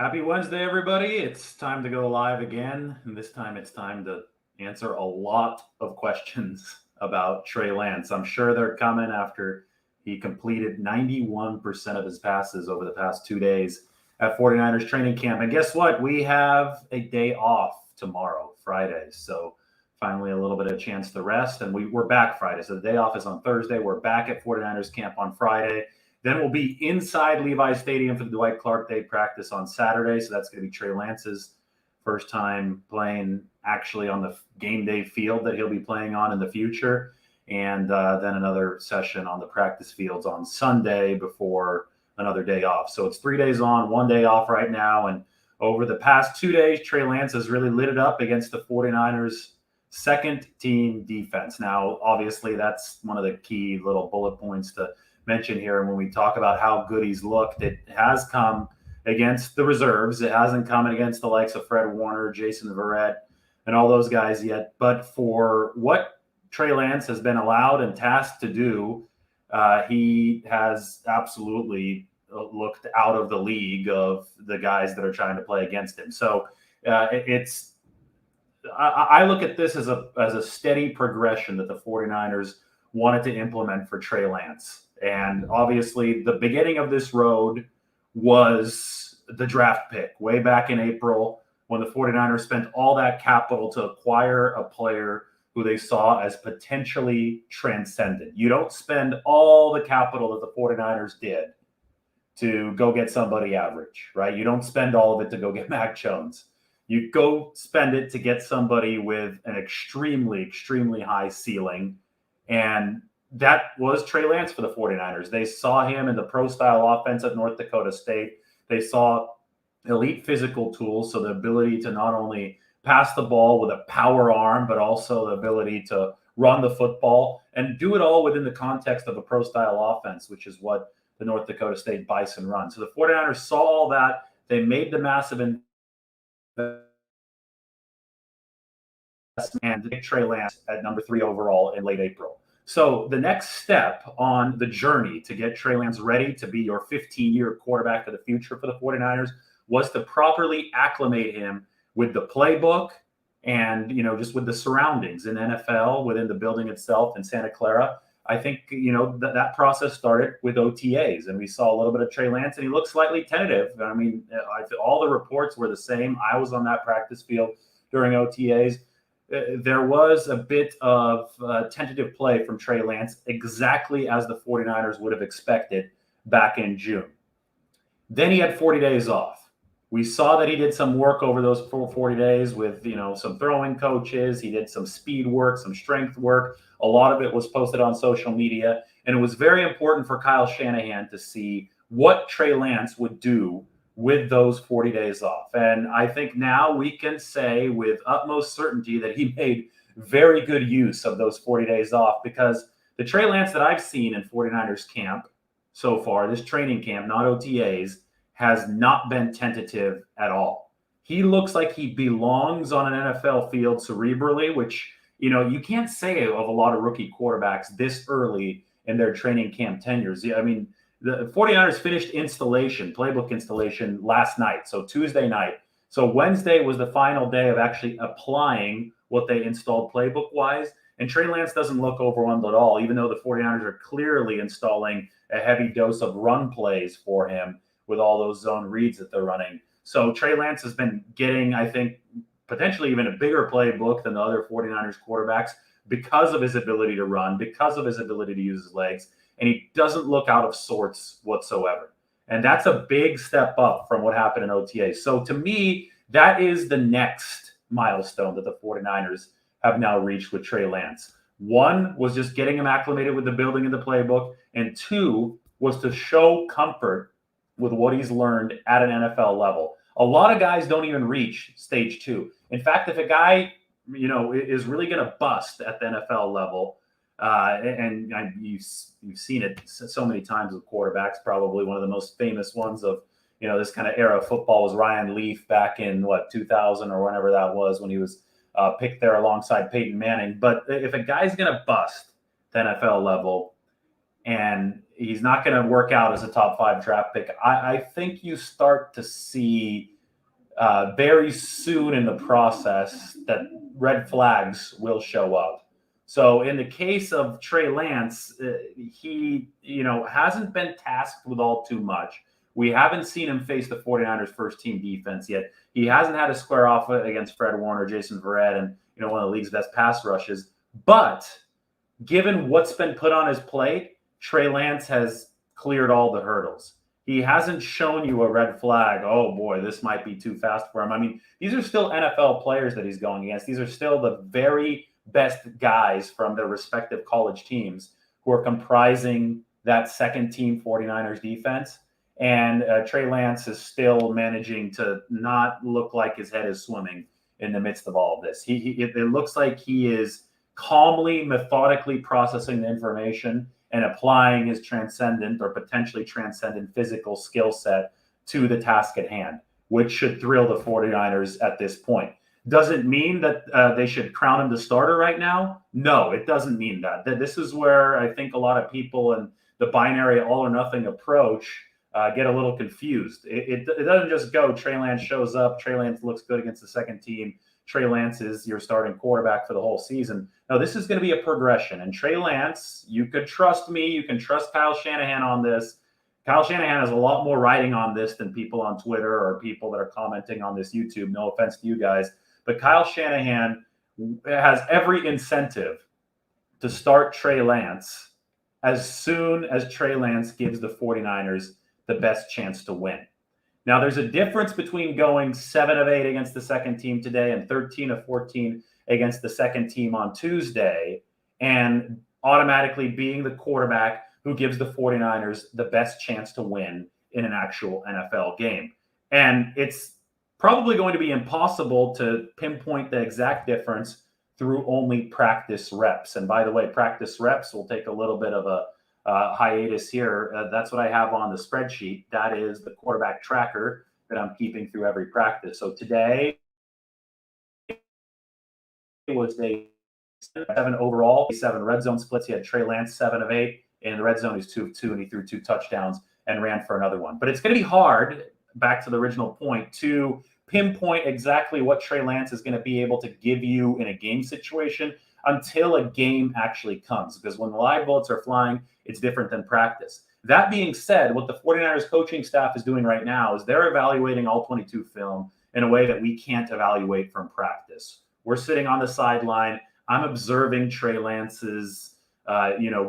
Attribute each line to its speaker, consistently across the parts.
Speaker 1: Happy Wednesday, everybody. It's time to go live again. And this time it's time to answer a lot of questions about Trey Lance. I'm sure they're coming after he completed 91% of his passes over the past 2 days at 49ers training camp. And guess what? We have a day off tomorrow, Friday. So finally a little bit of a chance to rest. And we're back Friday. So the day off is on Thursday. We're back at 49ers camp on Friday. Then we'll be inside Levi Stadium for the Dwight Clark Day practice on Saturday. So that's going to be Trey Lance's first time playing actually on the game day field that he'll be playing on in the future. And then another session on the practice fields on Sunday before another day off. So it's 3 days on, 1 day off right now. And over the past 2 days, Trey Lance has really lit it up against the 49ers' second team defense. Now, obviously, that's one of the key little bullet points to mention here. And when we talk about how good he's looked, it has come against the reserves. It hasn't come against the likes of Fred Warner, Jason Verrett, and all those guys yet. But for what Trey Lance has been allowed and tasked to do, he has absolutely looked out of the league of the guys that are trying to play against him. So I look at this as a steady progression that the 49ers wanted to implement for Trey Lance. And obviously, the beginning of this road was the draft pick way back in April when the 49ers spent all that capital to acquire a player who they saw as potentially transcendent. You don't spend all the capital that the 49ers did to go get somebody average, right? You don't spend all of it to go get Mac Jones. You go spend it to get somebody with an extremely, extremely high ceiling. And that was Trey Lance for the 49ers. They saw him in the pro-style offense at North Dakota State. They saw elite physical tools, so the ability to not only pass the ball with a power arm, but also the ability to run the football and do it all within the context of a pro-style offense, which is what the North Dakota State Bison run. So the 49ers saw all that. They made the massive investment and Trey Lance at number 3 overall in late April. So the next step on the journey to get Trey Lance ready to be your 15-year quarterback of the future for the 49ers was to properly acclimate him with the playbook and, just with the surroundings in NFL, within the building itself in Santa Clara. I think, that process started with OTAs, and we saw a little bit of Trey Lance, and he looked slightly tentative. I mean, all the reports were the same. I was on that practice field during OTAs. There was a bit of tentative play from Trey Lance, exactly as the 49ers would have expected back in June. Then he had 40 days off. We saw that he did some work over those 40 days with, some throwing coaches. He did some speed work, some strength work. A lot of it was posted on social media. And it was very important for Kyle Shanahan to see what Trey Lance would do with those 40 days off. And I think now we can say with utmost certainty that he made very good use of those 40 days off, because the Trey Lance that I've seen in 49ers camp so far, this training camp, not OTAs, has not been tentative at all. He looks like he belongs on an NFL field cerebrally, which, you can't say of a lot of rookie quarterbacks this early in their training camp tenures. I mean, the 49ers finished playbook installation last night, so Tuesday night. So Wednesday was the final day of actually applying what they installed playbook-wise. And Trey Lance doesn't look overwhelmed at all, even though the 49ers are clearly installing a heavy dose of run plays for him with all those zone reads that they're running. So Trey Lance has been getting, I think, potentially even a bigger playbook than the other 49ers quarterbacks because of his ability to run, because of his ability to use his legs. And he doesn't look out of sorts whatsoever. And that's a big step up from what happened in OTA. So to me, that is the next milestone that the 49ers have now reached with Trey Lance. One was just getting him acclimated with the building and the playbook. And two was to show comfort with what he's learned at an NFL level. A lot of guys don't even reach stage 2. In fact, if a guy, is really going to bust at the NFL level, and you've seen it so many times with quarterbacks. Probably one of the most famous ones of this kind of era of football was Ryan Leaf back in 2000 or whenever that was, when he was picked there alongside Peyton Manning. But if a guy's going to bust at the NFL level, and he's not going to work out as a top 5 draft pick, I think you start to see very soon in the process that red flags will show up. So in the case of Trey Lance, he hasn't been tasked with all too much. We haven't seen him face the 49ers first team defense yet. He hasn't had to square off against Fred Warner, Jason Verrett, and one of the league's best pass rushes. But given what's been put on his plate, Trey Lance has cleared all the hurdles. He hasn't shown you a red flag. Oh boy, this might be too fast for him. I mean, these are still NFL players that he's going against. These are still the very best guys from their respective college teams who are comprising that second team 49ers defense. And Trey Lance is still managing to not look like his head is swimming in the midst of all of this. It looks like he is calmly, methodically processing the information and applying his transcendent or potentially transcendent physical skill set to the task at hand, which should thrill the 49ers at this point. Does it mean that they should crown him the starter right now? No, it doesn't mean that. This is where I think a lot of people in the binary all or nothing approach get a little confused. It doesn't just go Trey Lance shows up, Trey Lance looks good against the second team, Trey Lance is your starting quarterback for the whole season. No, this is going to be a progression. And Trey Lance, you could trust me. You can trust Kyle Shanahan on this. Kyle Shanahan has a lot more writing on this than people on Twitter or people that are commenting on this YouTube. No offense to you guys. But Kyle Shanahan has every incentive to start Trey Lance as soon as Trey Lance gives the 49ers the best chance to win. Now, there's a difference between going 7 of 8 against the second team today and 13 of 14 against the second team on Tuesday and automatically being the quarterback who gives the 49ers the best chance to win in an actual NFL game. And it's probably going to be impossible to pinpoint the exact difference through only practice reps. And by the way, practice reps will take a little bit of a hiatus here. That's what I have on the spreadsheet. That is the quarterback tracker that I'm keeping through every practice. So today was day 7 overall, 7 red zone splits. He had Trey Lance 7 of 8, and the red zone is 2 of 2, and he threw 2 touchdowns and ran for another one. But it's going to be hard, back to the original point, to pinpoint exactly what Trey Lance is going to be able to give you in a game situation until a game actually comes. Because when the live bullets are flying, it's different than practice. That being said, what the 49ers coaching staff is doing right now is they're evaluating all 22 film in a way that we can't evaluate from practice. We're sitting on the sideline. I'm observing Trey Lance's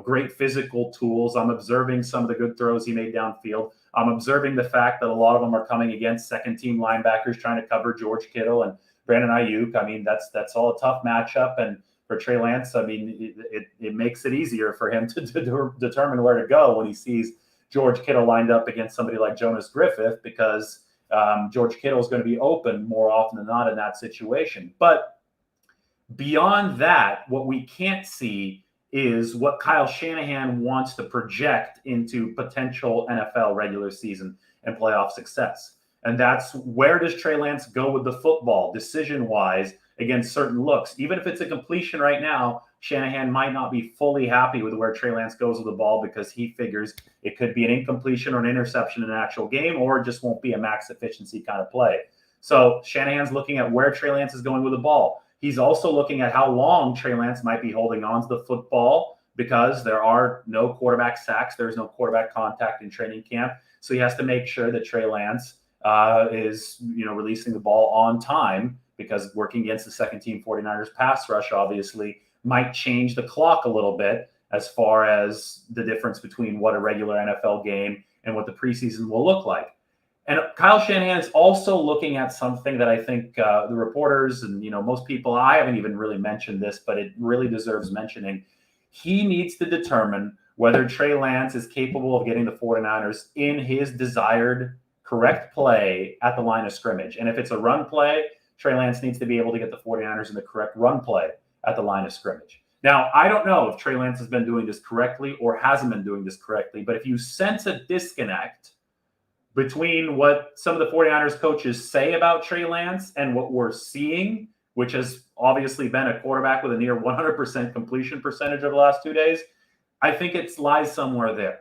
Speaker 1: great physical tools. I'm observing some of the good throws he made downfield. I'm observing the fact that a lot of them are coming against second-team linebackers trying to cover George Kittle and Brandon Ayuk. I mean, that's all a tough matchup. And for Trey Lance, I mean, it makes it easier for him to determine where to go when he sees George Kittle lined up against somebody like Jonas Griffith, because George Kittle is going to be open more often than not in that situation. But beyond that, what we can't see is what Kyle Shanahan wants to project into potential NFL regular season and playoff success. And that's, where does Trey Lance go with the football decision-wise against certain looks? Even if it's a completion right now, Shanahan might not be fully happy with where Trey Lance goes with the ball, because he figures it could be an incompletion or an interception in an actual game, or it just won't be a max efficiency kind of play. So Shanahan's looking at where Trey Lance is going with the ball. He's also looking at how long Trey Lance might be holding on to the football, because there are no quarterback sacks. There's no quarterback contact in training camp. So he has to make sure that Trey Lance is releasing the ball on time, because working against the second team 49ers pass rush obviously might change the clock a little bit as far as the difference between what a regular NFL game and what the preseason will look like. And Kyle Shanahan is also looking at something that I think the reporters and most people, I haven't even really mentioned this, but it really deserves mentioning. He needs to determine whether Trey Lance is capable of getting the 49ers in his desired correct play at the line of scrimmage. And if it's a run play, Trey Lance needs to be able to get the 49ers in the correct run play at the line of scrimmage. Now, I don't know if Trey Lance has been doing this correctly or hasn't been doing this correctly, but if you sense a disconnect between what some of the 49ers coaches say about Trey Lance and what we're seeing, which has obviously been a quarterback with a near 100% completion percentage over the last 2 days, I think it lies somewhere there.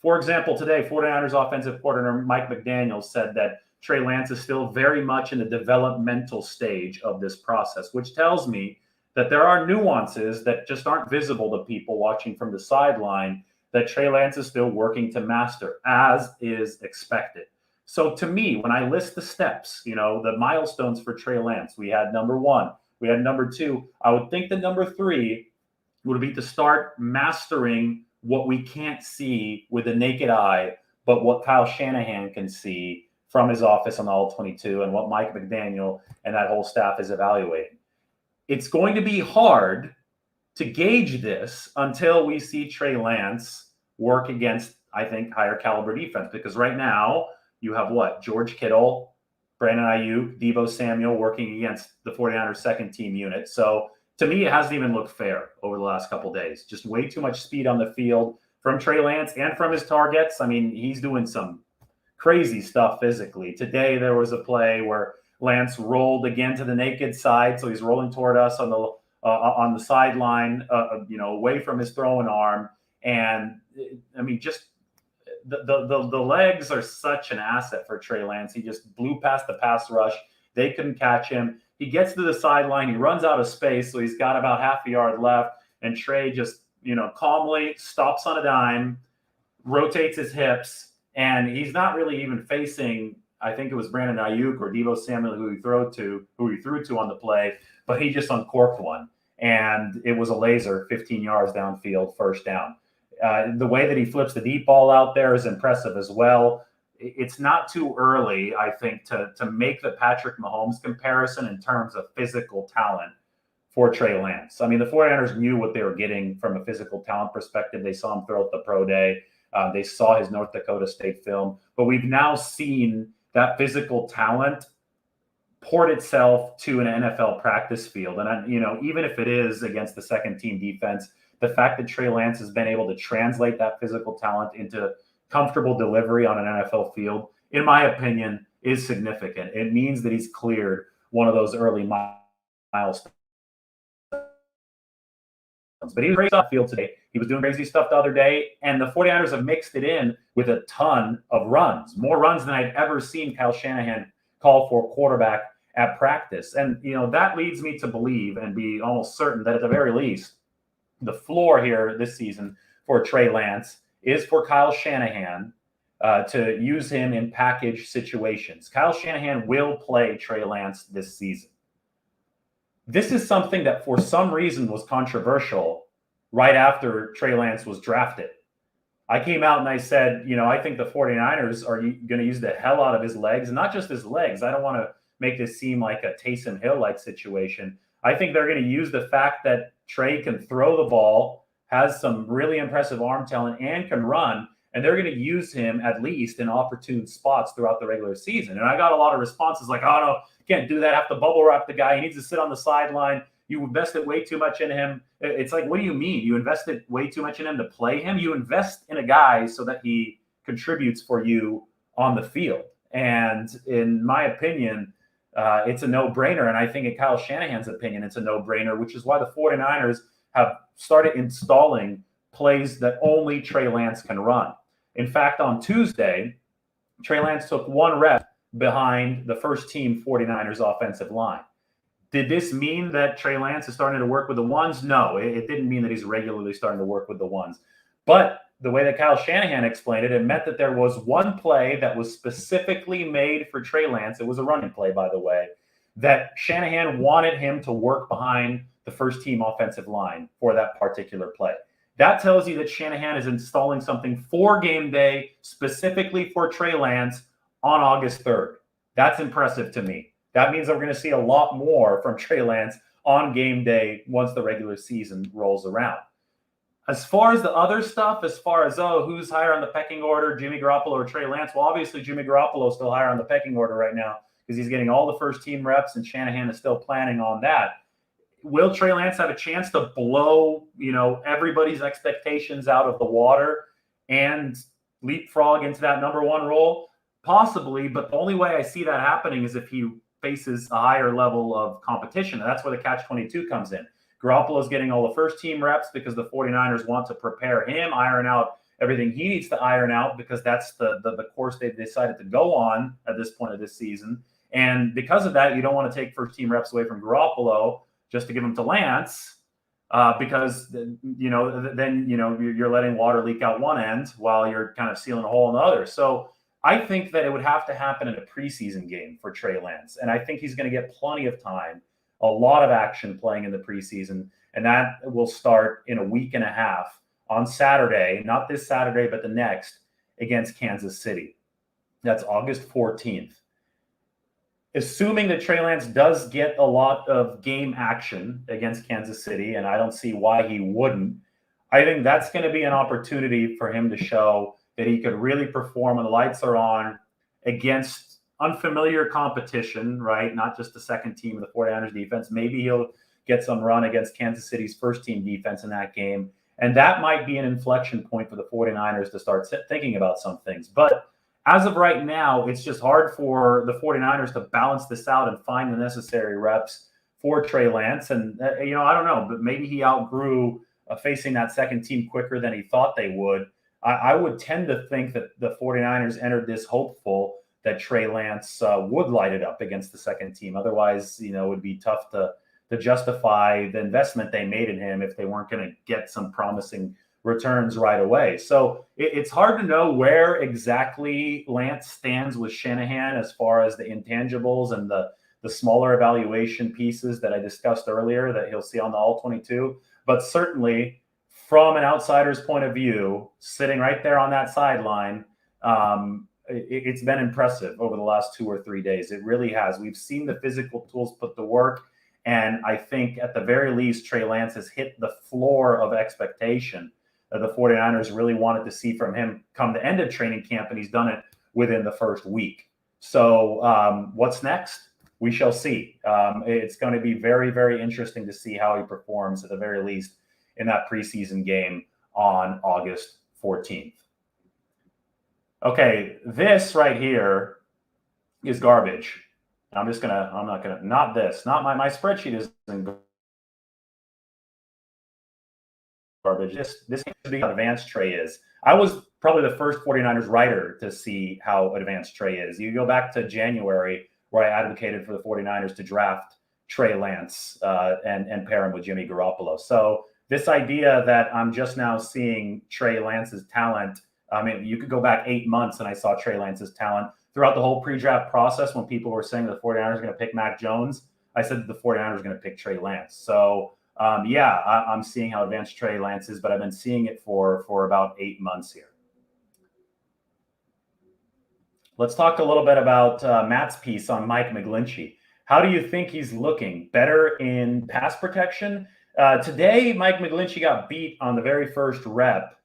Speaker 1: For example, today, 49ers offensive coordinator Mike McDaniel said that Trey Lance is still very much in the developmental stage of this process, which tells me that there are nuances that just aren't visible to people watching from the sideline that Trey Lance is still working to master, as is expected. So to me, when I list the steps, the milestones for Trey Lance, we had number 1, we had number 2. I would think that number 3 would be to start mastering what we can't see with the naked eye, but what Kyle Shanahan can see from his office on the All-22 and what Mike McDaniel and that whole staff is evaluating. It's going to be hard to gauge this until we see Trey Lance work against, I think, higher caliber defense. Because right now you have George Kittle, Brandon Ayuk, Deebo Samuel working against the 49ers second team unit. So to me, it hasn't even looked fair over the last couple of days. Just way too much speed on the field from Trey Lance and from his targets. I mean, he's doing some crazy stuff physically. Today, there was a play where Lance rolled again to the naked side. So he's rolling toward us on the sideline, away from his throwing arm. And I mean, just the legs are such an asset for Trey Lance. He just blew past the pass rush. They couldn't catch him. He gets to the sideline. He runs out of space. So he's got about half a yard left. And Trey just, calmly stops on a dime, rotates his hips, and he's not really even facing, I think it was Brandon Ayuk or Deebo Samuel who he threw to on the play, but he just uncorked one. And it was a laser 15 yards downfield, first down. The way that he flips the deep ball out there is impressive as well. It's not too early, I think, to make the Patrick Mahomes comparison in terms of physical talent for Trey Lance. I mean, the 49ers knew what they were getting from a physical talent perspective. They saw him throw at the pro day. They saw his North Dakota State film. But we've now seen that physical talent port itself to an NFL practice field. And, even if it is against the second team defense, the fact that Trey Lance has been able to translate that physical talent into comfortable delivery on an NFL field, in my opinion, is significant. It means that he's cleared one of those early milestones. But he was crazy off the field today. He was doing crazy stuff the other day, and the 49ers have mixed it in with a ton of runs, more runs than I've ever seen Kyle Shanahan call for a quarterback at practice. And, that leads me to believe and be almost certain that at the very least, the floor here this season for Trey Lance is for Kyle Shanahan to use him in package situations. Kyle Shanahan will play Trey Lance this season. This is something that for some reason was controversial right after Trey Lance was drafted. I came out and I said, I think the 49ers are going to use the hell out of his legs, and not just his legs. I don't want to make this seem like a Taysom Hill-like situation. I think they're going to use the fact that Trey can throw the ball, has some really impressive arm talent, and can run, and they're going to use him at least in opportune spots throughout the regular season. And I got a lot of responses like, oh, no, can't do that. Have to bubble wrap the guy. He needs to sit on the sideline. You invested way too much in him. It's like, what do you mean? You invested way too much in him to play him? You invest in a guy so that he contributes for you on the field. And in my opinion, it's a no-brainer. And I think in Kyle Shanahan's opinion, it's a no-brainer, which is why the 49ers have started installing plays that only Trey Lance can run. In fact, on Tuesday, Trey Lance took one rep behind the first team 49ers offensive line. Did this mean that Trey Lance is starting to work with the ones? No, it didn't mean that he's regularly starting to work with the ones. But the way that Kyle Shanahan explained it, it meant that there was one play that was specifically made for Trey Lance. It was a running play, by the way, that Shanahan wanted him to work behind the first team offensive line for that particular play. That tells you that Shanahan is installing something for game day, specifically for Trey Lance on August 3rd. That's impressive to me. That means that we're going to see a lot more from Trey Lance on game day once the regular season rolls around. As far as the other stuff, as far as, who's higher on the pecking order, Jimmy Garoppolo or Trey Lance? Well, obviously Jimmy Garoppolo is still higher on the pecking order right now because he's getting all the first team reps and Shanahan is still planning on that. Will Trey Lance have a chance to blow, everybody's expectations out of the water and leapfrog into that number one role? Possibly, but the only way I see that happening is if he faces a higher level of competition. And that's where the catch-22 comes in. Garoppolo's getting all the first-team reps because the 49ers want to prepare him, iron out everything he needs to iron out because that's the course they've decided to go on at this point of this season. And because of that, you don't want to take first-team reps away from Garoppolo just to give them to Lance because, then, you're letting water leak out one end while you're kind of sealing a hole in the other. So I think that it would have to happen in a preseason game for Trey Lance. And I think he's going to get plenty of time, a lot of action playing in the preseason. And that will start in a week and a half on Saturday, not this Saturday, but the next against Kansas City. That's August 14th. Assuming that Trey Lance does get a lot of game action against Kansas City, and I don't see why he wouldn't, I think that's going to be an opportunity for him to show that he could really perform when the lights are on against unfamiliar competition, right? Not just the second team of the 49ers defense. Maybe he'll get some run against Kansas City's first-team defense in that game. And that might be an inflection point for the 49ers to start thinking about some things. But as of right now, it's just hard for the 49ers to balance this out and find the necessary reps for Trey Lance. And, I don't know, but maybe he outgrew facing that second team quicker than he thought they would. I would tend to think that the 49ers entered this hopeful that Trey Lance would light it up against the second team. Otherwise, it would be tough to justify the investment they made in him if they weren't going to get some promising returns right away. So it's hard to know where exactly Lance stands with Shanahan as far as the intangibles and the smaller evaluation pieces that I discussed earlier that he'll see on the All-22. But certainly, from an outsider's point of view, sitting right there on that sideline, it's been impressive over the last 2 or 3 days. It really has. We've seen the physical tools put to work, and I think at the very least, Trey Lance has hit the floor of expectation that the 49ers really wanted to see from him come the end of training camp, and he's done it within the first week. So what's next? We shall see. It's going to be very, very interesting to see how he performs at the very least in that preseason game on August 14th. Okay, this right here is garbage. Not my spreadsheet isn't garbage. This should be how advanced Trey is. I was probably the first 49ers writer to see how advanced Trey is. You go back to January where I advocated for the 49ers to draft Trey Lance and pair him with Jimmy Garoppolo. So this idea that I'm just now seeing Trey Lance's talent, I mean, you could go back 8 months and I saw Trey Lance's talent throughout the whole pre-draft process. When people were saying the 49ers are going to pick Mac Jones, I said that the 49ers are going to pick Trey Lance. So, I'm seeing how advanced Trey Lance is, but I've been seeing it for about 8 months here. Let's talk a little bit about Matt's piece on Mike McGlinchey. How do you think he's looking? Better in pass protection? Today, Mike McGlinchey got beat on the very first rep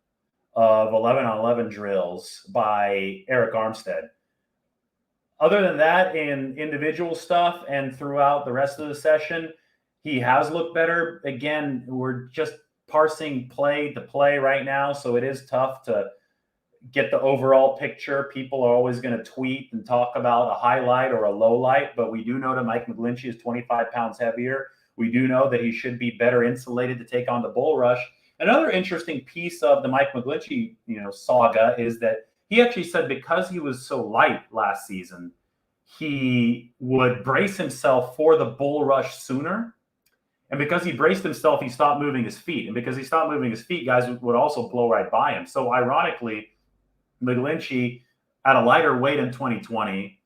Speaker 1: of 11-on-11 drills by Eric Armstead. Other than that, in individual stuff and throughout the rest of the session, he has looked better. Again, we're just parsing play to play right now, so it is tough to get the overall picture. People are always going to tweet and talk about a highlight or a low light, but we do know that Mike McGlinchey is 25 pounds heavier. We do know that he should be better insulated to take on the bull rush. Another interesting piece of the Mike McGlinchey, saga is that he actually said because he was so light last season, he would brace himself for the bull rush sooner. And because he braced himself, he stopped moving his feet. And because he stopped moving his feet, guys would also blow right by him. So ironically, McGlinchey at a lighter weight in 2020,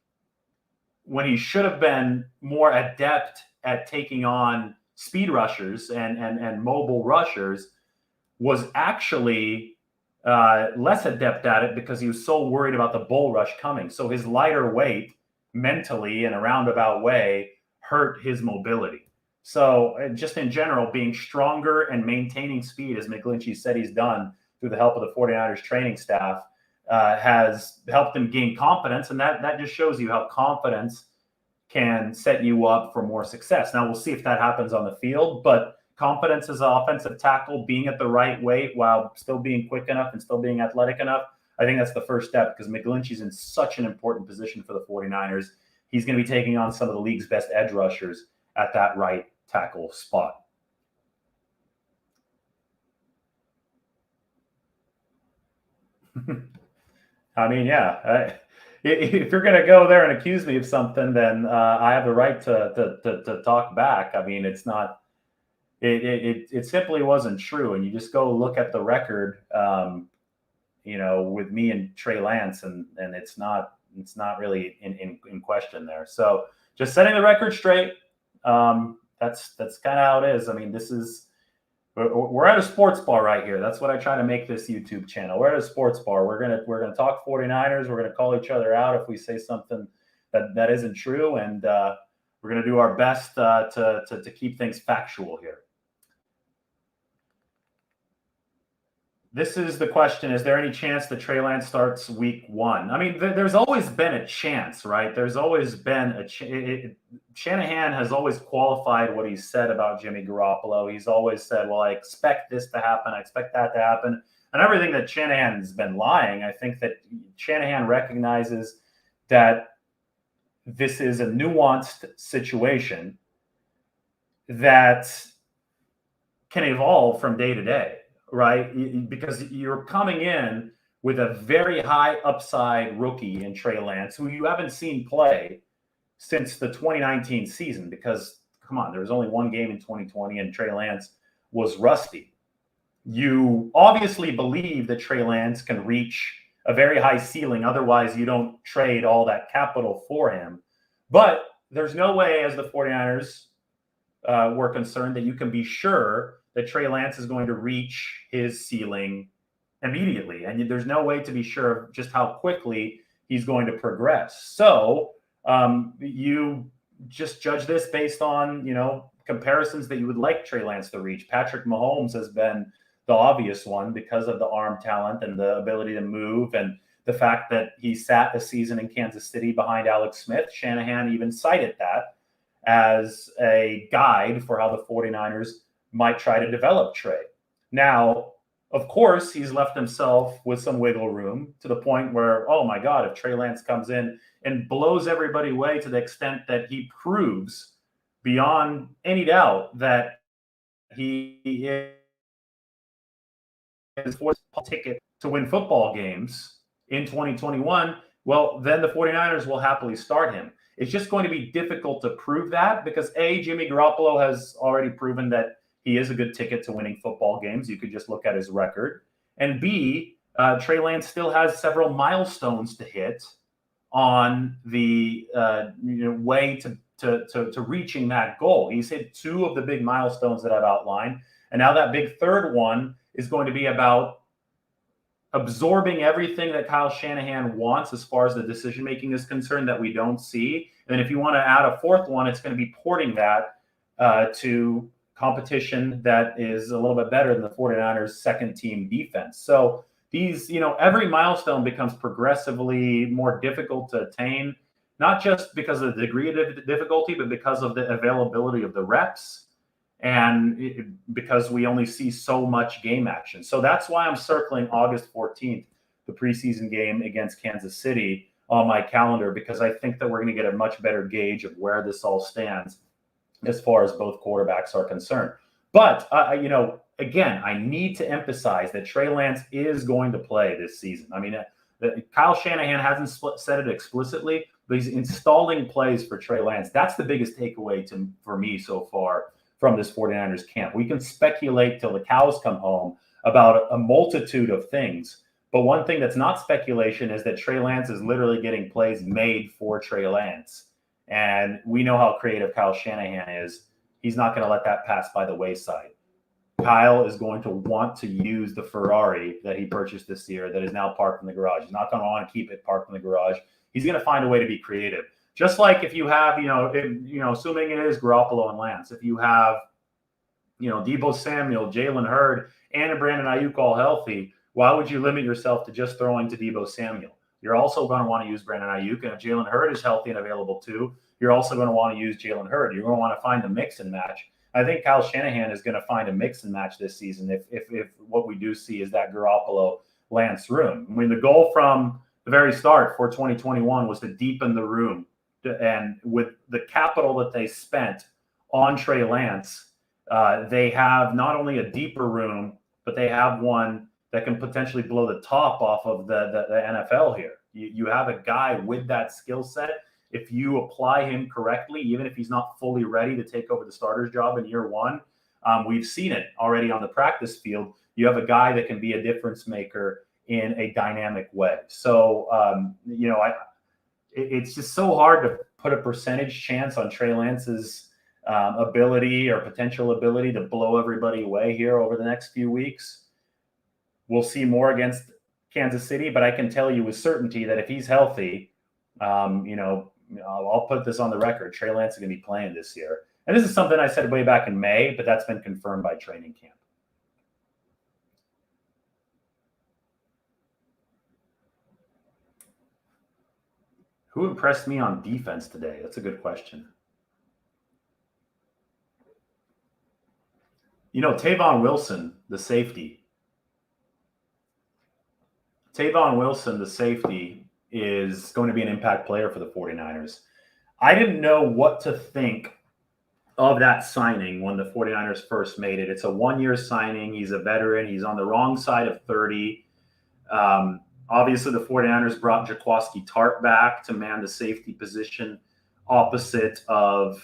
Speaker 1: when he should have been more adept at taking on speed rushers and mobile rushers, was actually less adept at it because he was so worried about the bull rush coming. So his lighter weight mentally in a roundabout way hurt his mobility. So just in general, being stronger and maintaining speed, as McGlinchey said he's done through the help of the 49ers training staff, has helped him gain confidence. And that just shows you how confidence can set you up for more success. Now, we'll see if that happens on the field, but confidence as an offensive tackle, being at the right weight while still being quick enough and still being athletic enough, I think that's the first step because McGlinchey's in such an important position for the 49ers. He's going to be taking on some of the league's best edge rushers at that right tackle spot. I mean, yeah. If you're going to go there and accuse me of something, then I have the right to talk back. I mean, it's not. It simply wasn't true, and you just go look at the record, with me and Trey Lance, and it's not really in question there. So just setting the record straight. That's kind of how it is. I mean, we're at a sports bar right here. That's what I try to make this YouTube channel. We're at a sports bar. We're gonna talk 49ers. We're gonna call each other out if we say something that isn't true, and we're gonna do our best to keep things factual here. This is the question. Is there any chance that Trey Lance starts week 1? I mean, there's always been a chance, right? There's always been Shanahan has always qualified what he said about Jimmy Garoppolo. He's always said, well, I expect this to happen. I expect that to happen. And everything that Shanahan has been lying, I think that Shanahan recognizes that this is a nuanced situation that can evolve from day to day. Right? Because you're coming in with a very high upside rookie in Trey Lance, who you haven't seen play since the 2019 season. Because, come on, there was only one game in 2020, and Trey Lance was rusty. You obviously believe that Trey Lance can reach a very high ceiling. Otherwise, you don't trade all that capital for him. But there's no way, as the 49ers were concerned, that you can be sure that Trey Lance is going to reach his ceiling immediately. And there's no way to be sure of just how quickly he's going to progress. So you just judge this based on, comparisons that you would like Trey Lance to reach. Patrick Mahomes has been the obvious one because of the arm talent and the ability to move, and the fact that he sat a season in Kansas City behind Alex Smith. Shanahan even cited that as a guide for how the 49ers might try to develop Trey. Now, of course, he's left himself with some wiggle room to the point where, oh my God, if Trey Lance comes in and blows everybody away to the extent that he proves beyond any doubt that he is for a ticket to win football games in 2021, well, then the 49ers will happily start him. It's just going to be difficult to prove that because A, Jimmy Garoppolo has already proven that he is a good ticket to winning football games. You could just look at his record. And B, Trey Lance still has several milestones to hit on the way to reaching that goal. He's hit 2 of the big milestones that I've outlined. And now that big third one is going to be about absorbing everything that Kyle Shanahan wants as far as the decision-making is concerned that we don't see. And if you want to add a fourth one, it's going to be porting that to competition that is a little bit better than the 49ers' second-team defense. So these, every milestone becomes progressively more difficult to attain, not just because of the degree of difficulty, but because of the availability of the reps and because we only see so much game action. So that's why I'm circling August 14th, the preseason game against Kansas City, on my calendar, because I think that we're going to get a much better gauge of where this all stands as far as both quarterbacks are concerned. But, again, I need to emphasize that Trey Lance is going to play this season. I mean, Kyle Shanahan hasn't said it explicitly, but he's installing plays for Trey Lance. That's the biggest takeaway for me so far from this 49ers camp. We can speculate till the cows come home about a multitude of things. But one thing that's not speculation is that Trey Lance is literally getting plays made for Trey Lance. And we know how creative Kyle Shanahan is. He's not going to let that pass by the wayside. Kyle is going to want to use the Ferrari that he purchased this year that is now parked in the garage. He's not going to want to keep it parked in the garage. He's going to find a way to be creative. Just like if you have, assuming it is Garoppolo and Lance, if you have, Deebo Samuel, Jalen Hurd, and Brandon Ayuk all healthy, why would you limit yourself to just throwing to Deebo Samuel? You're also going to want to use Brandon Ayuk, and if Jalen Hurd is healthy and available too, you're also going to want to use Jalen Hurd. You're going to want to find a mix and match. I think Kyle Shanahan is going to find a mix and match this season if what we do see is that Garoppolo-Lance room. I mean, the goal from the very start for 2021 was to deepen the room. And with the capital that they spent on Trey Lance, they have not only a deeper room, but they have one that can potentially blow the top off of the NFL here. You have a guy with that skill set. If you apply him correctly, even if he's not fully ready to take over the starter's job in year one, we've seen it already on the practice field. You have a guy that can be a difference maker in a dynamic way. So, it's just so hard to put a percentage chance on Trey Lance's ability or potential ability to blow everybody away here over the next few weeks. We'll see more against Kansas City, but I can tell you with certainty that if he's healthy, I'll put this on the record. Trey Lance is going to be playing this year. And this is something I said way back in May, but that's been confirmed by training camp. Who impressed me on defense today? That's a good question. Tavon Wilson, the safety. Tavon Wilson, the safety, is going to be an impact player for the 49ers. I didn't know what to think of that signing when the 49ers first made it. It's a one-year signing. He's a veteran. He's on the wrong side of 30. Obviously, the 49ers brought Jaquiski Tartt back to man the safety position opposite of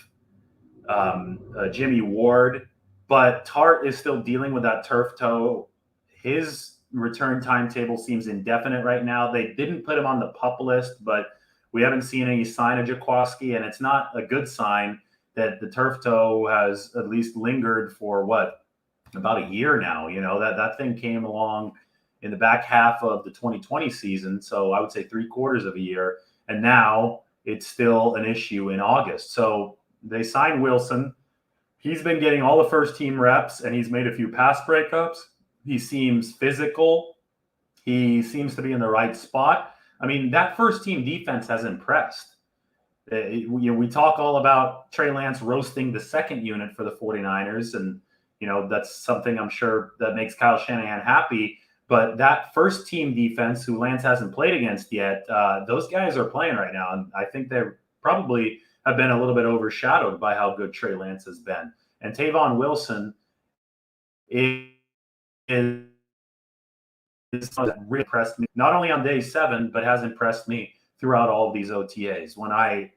Speaker 1: Jimmy Ward. But Tartt is still dealing with that turf toe. His return timetable seems indefinite right now. They didn't put him on the PUP list, but we haven't seen any sign of Jaquiski, and it's not a good sign that the turf toe has at least lingered for about a year now. That thing came along in the back half of the 2020 season, so I would say 3/4 of a year, and now it's still an issue in August. So they signed Wilson. He's been getting all the first team reps, and he's made a few pass breakups. He seems physical. He seems to be in the right spot. I mean, that first team defense has impressed. We talk all about Trey Lance roasting the second unit for the 49ers, and that's something I'm sure that makes Kyle Shanahan happy. But that first team defense, who Lance hasn't played against yet, those guys are playing right now, and I think they probably have been a little bit overshadowed by how good Trey Lance has been. And Tavon Wilson is really impressed me, not only on day 7, but has impressed me throughout all of these OTAs. When I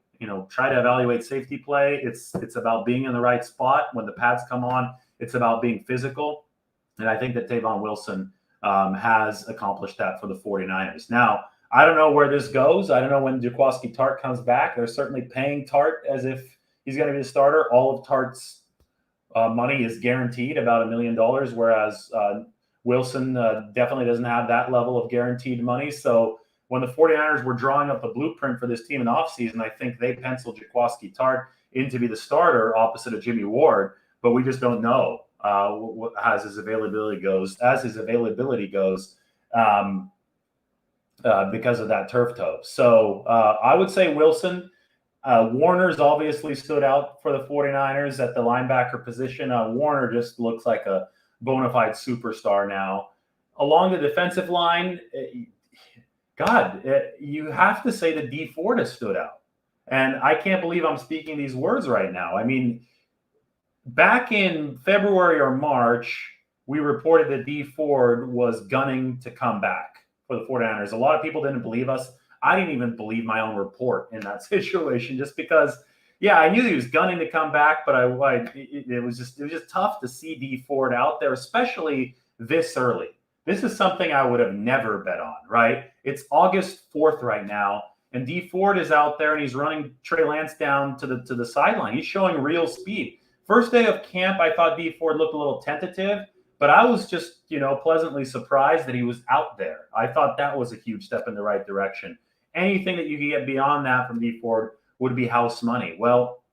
Speaker 1: try to evaluate safety play, it's about being in the right spot. When the pads come on, it's about being physical. And I think that Tavon Wilson has accomplished that for the 49ers. Now, I don't know where this goes. I don't know when Jaquiski Tartt comes back. They're certainly paying Tartt as if he's going to be the starter. All of Tartt's money is guaranteed, about $1 million, whereas Wilson definitely doesn't have that level of guaranteed money. So when the 49ers were drawing up the blueprint for this team in the offseason, I think they penciled Jaquiski Tartt in to be the starter opposite of Jimmy Ward, but we just don't know as his availability goes, because of that turf toe. So I would say Wilson. Warner's obviously stood out for the 49ers at the linebacker position. Warner just looks like a bona fide superstar now. Along the defensive line, you have to say that Dee Ford has stood out. And I can't believe I'm speaking these words right now. I mean, back in February or March, we reported that Dee Ford was gunning to come back for the 49ers. A lot of people didn't believe us. I didn't even believe my own report in that situation, just because, I knew he was gunning to come back, but it was just tough to see Dee Ford out there, especially this early. This is something I would have never bet on, right? It's August 4th right now, and Dee Ford is out there and he's running Trey Lance down to the sideline. He's showing real speed. First day of camp, I thought Dee Ford looked a little tentative, but I was just, pleasantly surprised that he was out there. I thought that was a huge step in the right direction. Anything that you can get beyond that from Dee Ford would be house money. Well,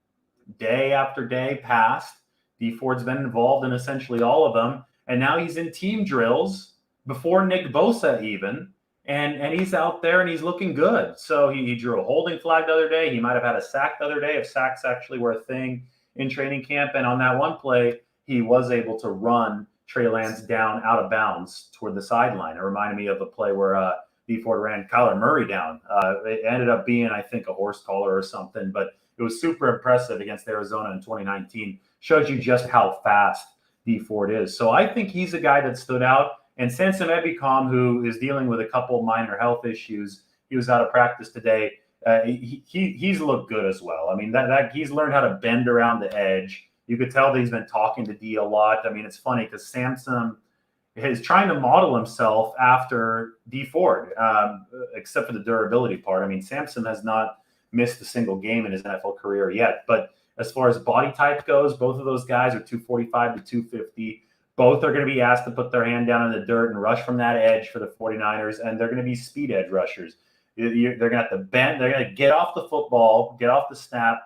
Speaker 1: day after day passed. Dee Ford's been involved in essentially all of them, and now he's in team drills before Nick Bosa even, and he's out there and he's looking good. So he drew a holding flag the other day. He might have had a sack the other day, if sacks actually were a thing in training camp. And on that one play, he was able to run Trey Lance down out of bounds toward the sideline. It reminded me of a play where Dee Ford ran Kyler Murray down. It ended up being, I think, a horse collar or something, but it was super impressive against Arizona in 2019. Shows you just how fast Dee Ford is. So I think he's a guy that stood out. And Samson Ebicom, who is dealing with a couple minor health issues, he was out of practice today. He's looked good as well. I mean, that he's learned how to bend around the edge. You could tell that he's been talking to Dee a lot. I mean, it's funny because Samson is trying to model himself after Dee Ford, except for the durability part. I mean, Samson has not missed a single game in his NFL career yet. But as far as body type goes, both of those guys are 245 to 250. Both are going to be asked to put their hand down in the dirt and rush from that edge for the 49ers, and they're going to be speed edge rushers. They're going to have to bend. They're going to get off the football, get off the snap.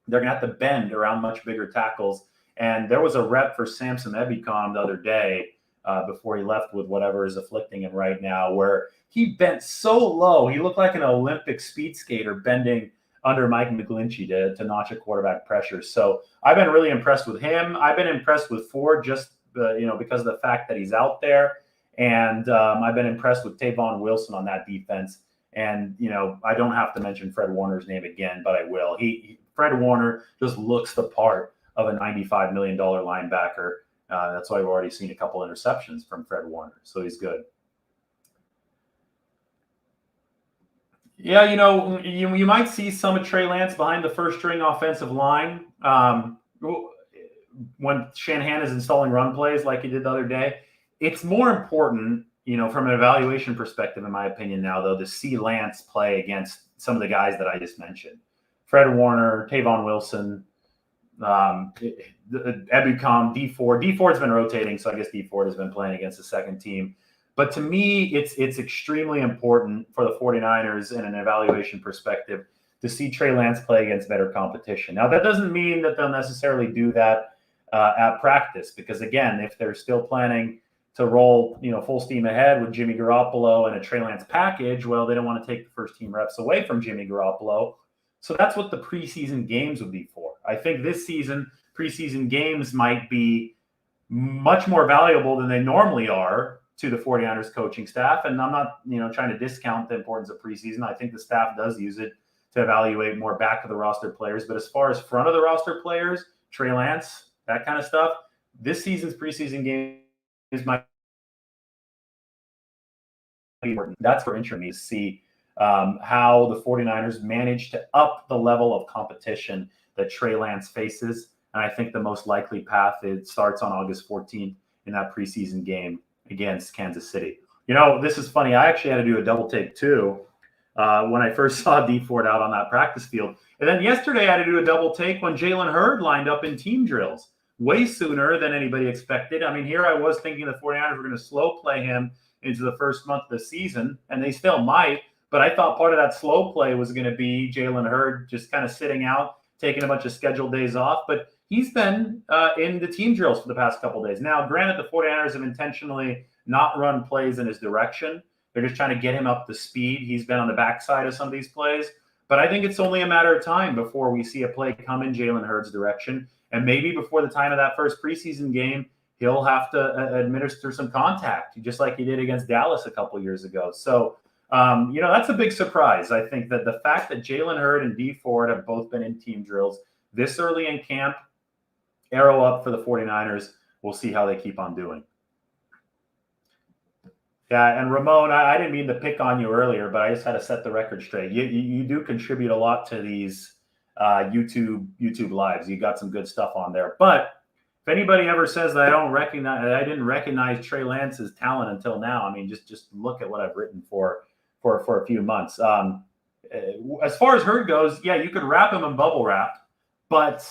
Speaker 1: They're going to have to bend around much bigger tackles. And there was a rep for Samson Ebicom the other day before he left with whatever is afflicting him right now, where he bent so low. He looked like an Olympic speed skater bending under Mike McGlinchey to notch a quarterback pressure. So I've been really impressed with him. I've been impressed with Ford just because of the fact that he's out there. And I've been impressed with Tavon Wilson on that defense. And, I don't have to mention Fred Warner's name again, but I will. Fred Warner just looks the part of a $95 million linebacker. That's why we've already seen a couple interceptions from Fred Warner. So he's good. Yeah, you might see some of Trey Lance behind the first string offensive line when Shanahan is installing run plays like he did the other day. It's more important, from an evaluation perspective, in my opinion now, though, to see Lance play against some of the guys that I just mentioned. Fred Warner, Tavon Wilson, Ebicom, Dee Ford. Dee Ford's been rotating, so I guess Dee Ford has been playing against the second team. But to me, it's extremely important for the 49ers in an evaluation perspective to see Trey Lance play against better competition. Now, that doesn't mean that they'll necessarily do that at practice, because, again, if they're still planning to roll, full steam ahead with Jimmy Garoppolo and a Trey Lance package, well, they don't want to take the first team reps away from Jimmy Garoppolo. So that's what the preseason games would be for. I think this season, preseason games might be much more valuable than they normally are to the 49ers coaching staff. And I'm not, trying to discount the importance of preseason. I think the staff does use it to evaluate more back of the roster players. But as far as front of the roster players, Trey Lance, that kind of stuff, this season's preseason games might be important. That's for interesting me to see how the 49ers manage to up the level of competition that Trey Lance faces. And I think the most likely path, it starts on August 14th in that preseason game against Kansas City. This is funny. I actually had to do a double take too when I first saw Dee Ford out on that practice field. And then yesterday I had to do a double take when Jalen Hurd lined up in team drills way sooner than anybody expected. I mean, here I was thinking the 49ers were going to slow play him into the first month of the season, and they still might. But I thought part of that slow play was going to be Jalen Hurd just kind of sitting out, taking a bunch of scheduled days off. But he's been in the team drills for the past couple of days. Now, granted, the 49ers have intentionally not run plays in his direction. They're just trying to get him up to speed. He's been on the backside of some of these plays. But I think it's only a matter of time before we see a play come in Jalen Hurd's direction. And maybe before the time of that first preseason game, he'll have to administer some contact, just like he did against Dallas a couple years ago. So, that's a big surprise. I think that the fact that Jalen Hurd and Dee Ford have both been in team drills this early in camp, arrow up for the 49ers. We'll see how they keep on doing. Yeah, and Ramon, I didn't mean to pick on you earlier, but I just had to set the record straight. You do contribute a lot to these YouTube lives. You got some good stuff on there. But if anybody ever says that I didn't recognize Trey Lance's talent until now, I mean, just look at what I've written for a few months. As far as Hurd goes, yeah, you could wrap him in bubble wrap, but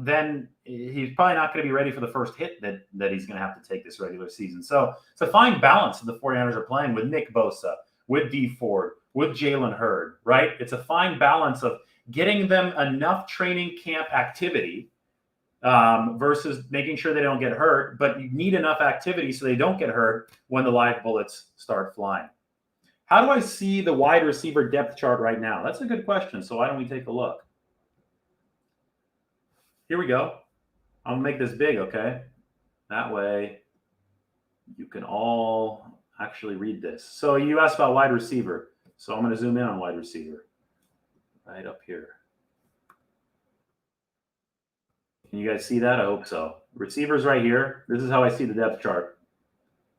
Speaker 1: then he's probably not going to be ready for the first hit that he's going to have to take this regular season. So it's a fine balance that the 49ers are playing with Nick Bosa, with Dee Ford, with Jalen Hurd, right? It's a fine balance of getting them enough training camp activity versus making sure they don't get hurt, but you need enough activity so they don't get hurt when the live bullets start flying. How do I see the wide receiver depth chart right now? That's a good question. So why don't we take a look? Here we go. I'm going to make this big, okay? That way you can all actually read this. So you asked about wide receiver. So I'm going to zoom in on wide receiver right up here. Can you guys see that? I hope so. Receivers right here. This is how I see the depth chart.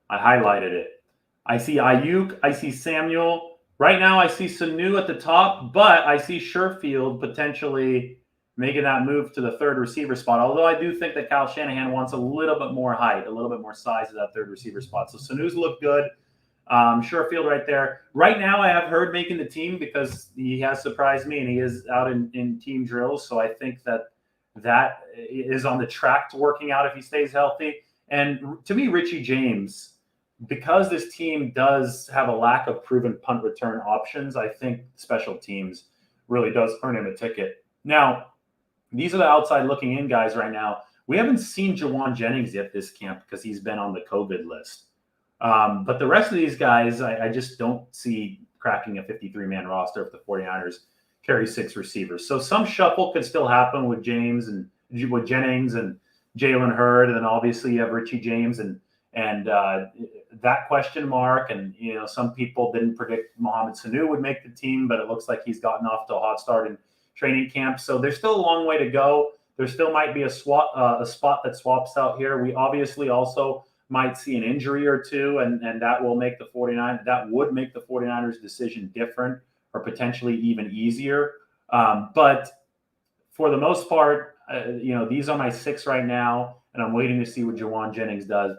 Speaker 1: I highlighted it. I see Ayuk. I see Samuel. Right now, I see Sanu at the top, but I see Sherfield potentially making that move to the third receiver spot. Although I do think that Kyle Shanahan wants a little bit more height, a little bit more size at that third receiver spot. So Sanu's look good. Sherfield right there. Right now, I have Hurd making the team because he has surprised me and he is out in team drills. So I think that is on the track to working out if he stays healthy. And to me, Richie James, because this team does have a lack of proven punt return options, I think special teams really does earn him a ticket. Now, these are the outside looking in guys right now. We haven't seen Jawan Jennings yet this camp because he's been on the COVID list. But the rest of these guys, I just don't see cracking a 53-man roster if the 49ers carry 6 receivers. So some shuffle could still happen with James and with Jennings and Jalen Hurd, and then obviously you have Richie James and that question mark. And some people didn't predict Mohamed Sanu would make the team, but it looks like he's gotten off to a hot start in training camp. So there's still a long way to go. There still might be a spot that swaps out here. We obviously also might see an injury or two, and that will make the 49ers decision different or potentially even easier. But for the most part, these are my 6 right now, and I'm waiting to see what Jawan Jennings does.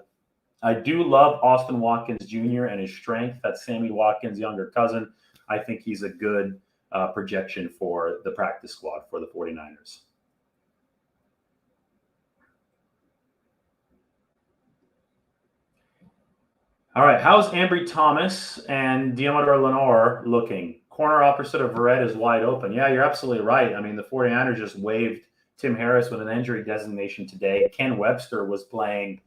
Speaker 1: I do love Austin Watkins Jr. and his strength. That's Sammy Watkins' younger cousin. I think he's a good projection for the practice squad for the 49ers. All right, how's Ambry Thomas and Diamador Lenore looking? Corner opposite of Verrett is wide open. Yeah, you're absolutely right. I mean, the 49ers just waived Tim Harris with an injury designation today. Ken Webster was playing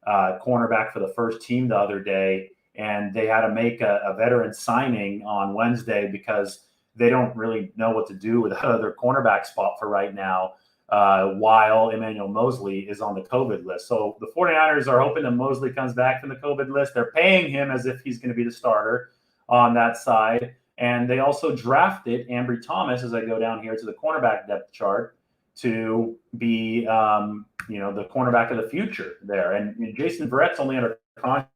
Speaker 1: cornerback for the first team the other day, and they had to make a veteran signing on Wednesday because they don't really know what to do with their cornerback spot for right now, while Emmanuel Moseley is on the COVID list. So the 49ers are hoping that Moseley comes back from the COVID list. They're paying him as if he's going to be the starter on that side. And they also drafted Ambry Thomas, as I go down here to the cornerback depth chart, to be the cornerback of the future there. And Jason Verrett's only under contract.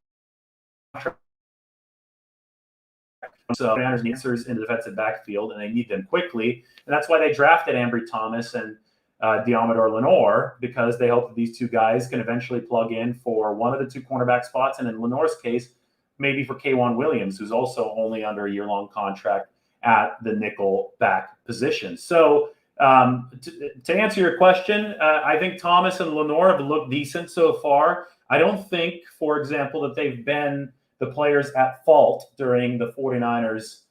Speaker 1: So the 49ers need answers in the defensive backfield, and they need them quickly. And that's why they drafted Ambry Thomas and Diamador Lenore, because they hope that these two guys can eventually plug in for one of the 2 cornerback spots. And in Lenore's case, maybe for K'Wan Williams, who's also only under a year-long contract at the nickel back position. So to answer your question, I think Thomas and Lenore have looked decent so far. I don't think, for example, that they've been the players at fault during the 49ers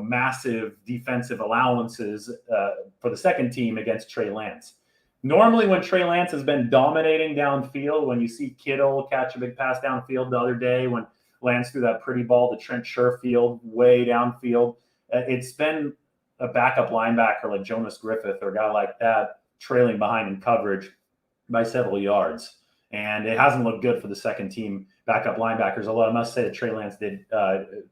Speaker 1: massive defensive allowances for the second team against Trey Lance. Normally when Trey Lance has been dominating downfield, when you see Kittle catch a big pass downfield the other day, when Lance threw that pretty ball to Trent Sherfield way downfield, it's been a backup linebacker like Jonas Griffith or a guy like that trailing behind in coverage by several yards. And it hasn't looked good for the second team backup linebackers, although I must say that Trey Lance did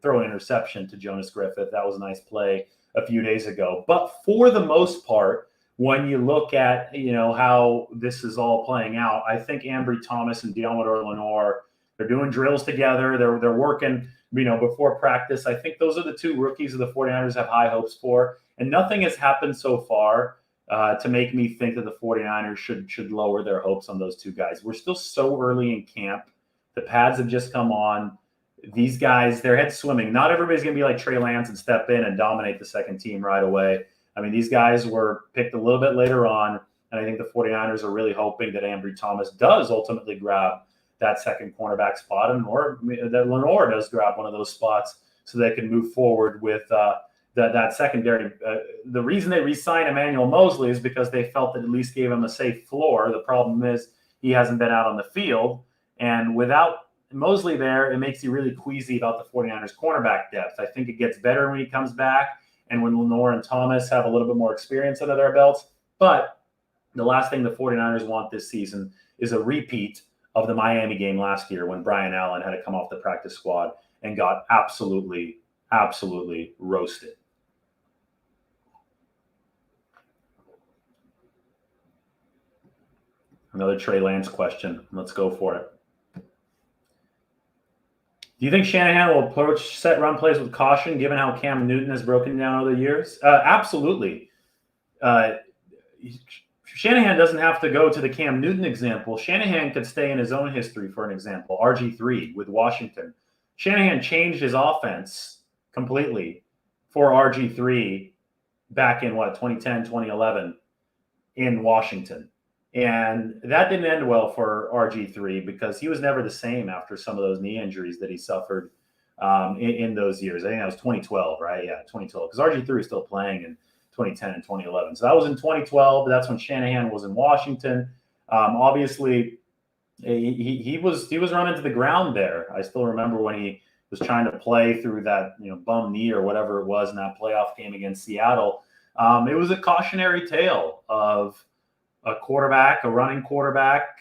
Speaker 1: throw an interception to Jonas Griffith. That was a nice play a few days ago. But for the most part, when you look at how this is all playing out, I think Ambry Thomas and Diamador Lenore, they're doing drills together. They're working before practice. I think those are the 2 rookies that the 49ers have high hopes for. And nothing has happened so far to make me think that the 49ers should lower their hopes on those 2 guys. We're still so early in camp. The pads have just come on. These guys, their head's swimming. Not everybody's going to be like Trey Lance and step in and dominate the second team right away. I mean, these guys were picked a little bit later on, and I think the 49ers are really hoping that Ambry Thomas does ultimately grab that second cornerback spot, or that Lenore does grab one of those spots so they can move forward with that secondary. The reason they re-signed Emmanuel Moseley is because they felt that at least gave him a safe floor. The problem is he hasn't been out on the field. And without Moseley there, it makes you really queasy about the 49ers cornerback depth. I think it gets better when he comes back and when Lenore and Thomas have a little bit more experience under their belts. But the last thing the 49ers want this season is a repeat of the Miami game last year when Brian Allen had to come off the practice squad and got absolutely roasted. Another Trey Lance question. Let's go for it. Do you think Shanahan will approach set run plays with caution, given how Cam Newton has broken down over the years? Absolutely. Shanahan doesn't have to go to the Cam Newton example. Shanahan could stay in his own history for an example. RG3 with Washington. Shanahan changed his offense completely for RG3 back in 2010, 2011 in Washington. And that didn't end well for RG3 because he was never the same after some of those knee injuries that he suffered in those years. I think that was 2012, right? Yeah, 2012. Because RG3 was still playing in 2010 and 2011. So that was in 2012. That's when Shanahan was in Washington. Obviously, he was running to the ground there. I still remember when he was trying to play through that bum knee or whatever it was in that playoff game against Seattle. It was a cautionary tale of a quarterback, a running quarterback,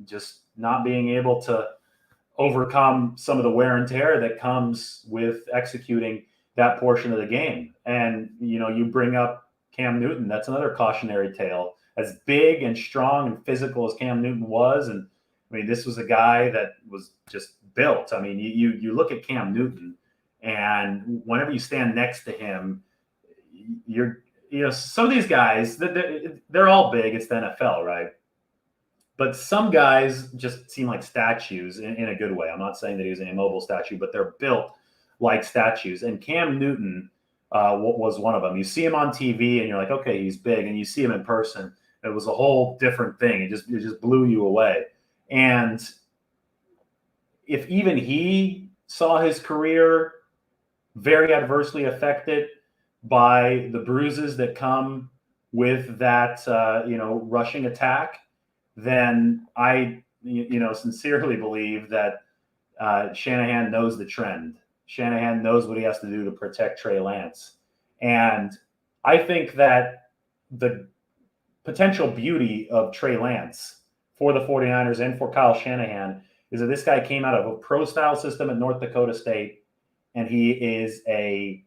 Speaker 1: just not being able to overcome some of the wear and tear that comes with executing that portion of the game. And, you bring up Cam Newton. That's another cautionary tale. As big and strong and physical as Cam Newton was, and I mean, this was a guy that was just built. I mean, you look at Cam Newton, and whenever you stand next to him, some of these guys, they're all big. It's the NFL, right? But some guys just seem like statues in a good way. I'm not saying that he was an immobile statue, but they're built like statues. And Cam Newton was one of them. You see him on TV, and you're like, okay, he's big. And you see him in person, it was a whole different thing. It just blew you away. And if even he saw his career very adversely affected by the bruises that come with that, rushing attack, then I, sincerely believe that Shanahan knows the trend. Shanahan knows what he has to do to protect Trey Lance. And I think that the potential beauty of Trey Lance for the 49ers and for Kyle Shanahan is that this guy came out of a pro-style system at North Dakota State, and he is a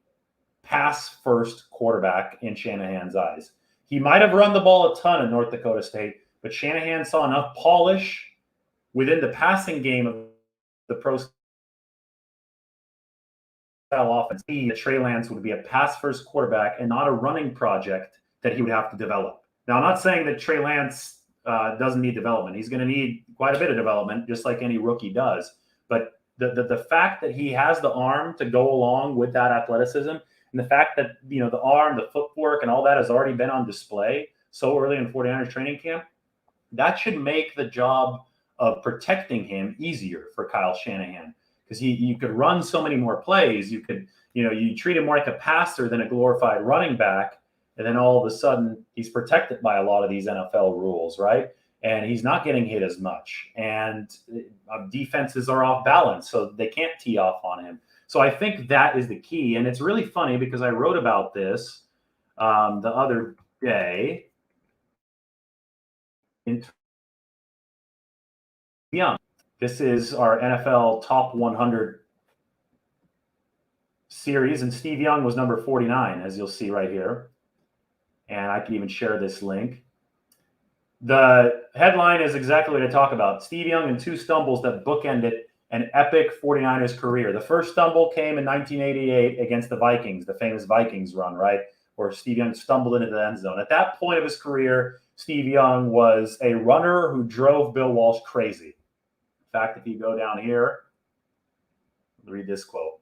Speaker 1: pass-first quarterback in Shanahan's eyes. He might have run the ball a ton at North Dakota State, but Shanahan saw enough polish within the passing game of the pro-style offense that Trey Lance would be a pass-first quarterback and not a running project that he would have to develop. Now, I'm not saying that Trey Lance doesn't need development. He's going to need quite a bit of development, just like any rookie does. But the fact that he has the arm to go along with that athleticism, and the fact that the arm, the footwork, and all that has already been on display so early in 49ers training camp, that should make the job of protecting him easier for Kyle Shanahan, because you could run so many more plays. You could, you treat him more like a passer than a glorified running back. And then all of a sudden, he's protected by a lot of these NFL rules, right? And he's not getting hit as much. And defenses are off balance, so they can't tee off on him. So I think that is the key. And it's really funny because I wrote about this the other day. Young. This is our NFL Top 100 series, and Steve Young was number 49, as you'll see right here. And I can even share this link. The headline is exactly what I talk about. Steve Young and two stumbles that bookended an epic 49ers career. The first stumble came in 1988 against the Vikings, the famous Vikings run, right? Where Steve Young stumbled into the end zone. At that point of his career, Steve Young was a runner who drove Bill Walsh crazy. In fact, if you go down here, read this quote.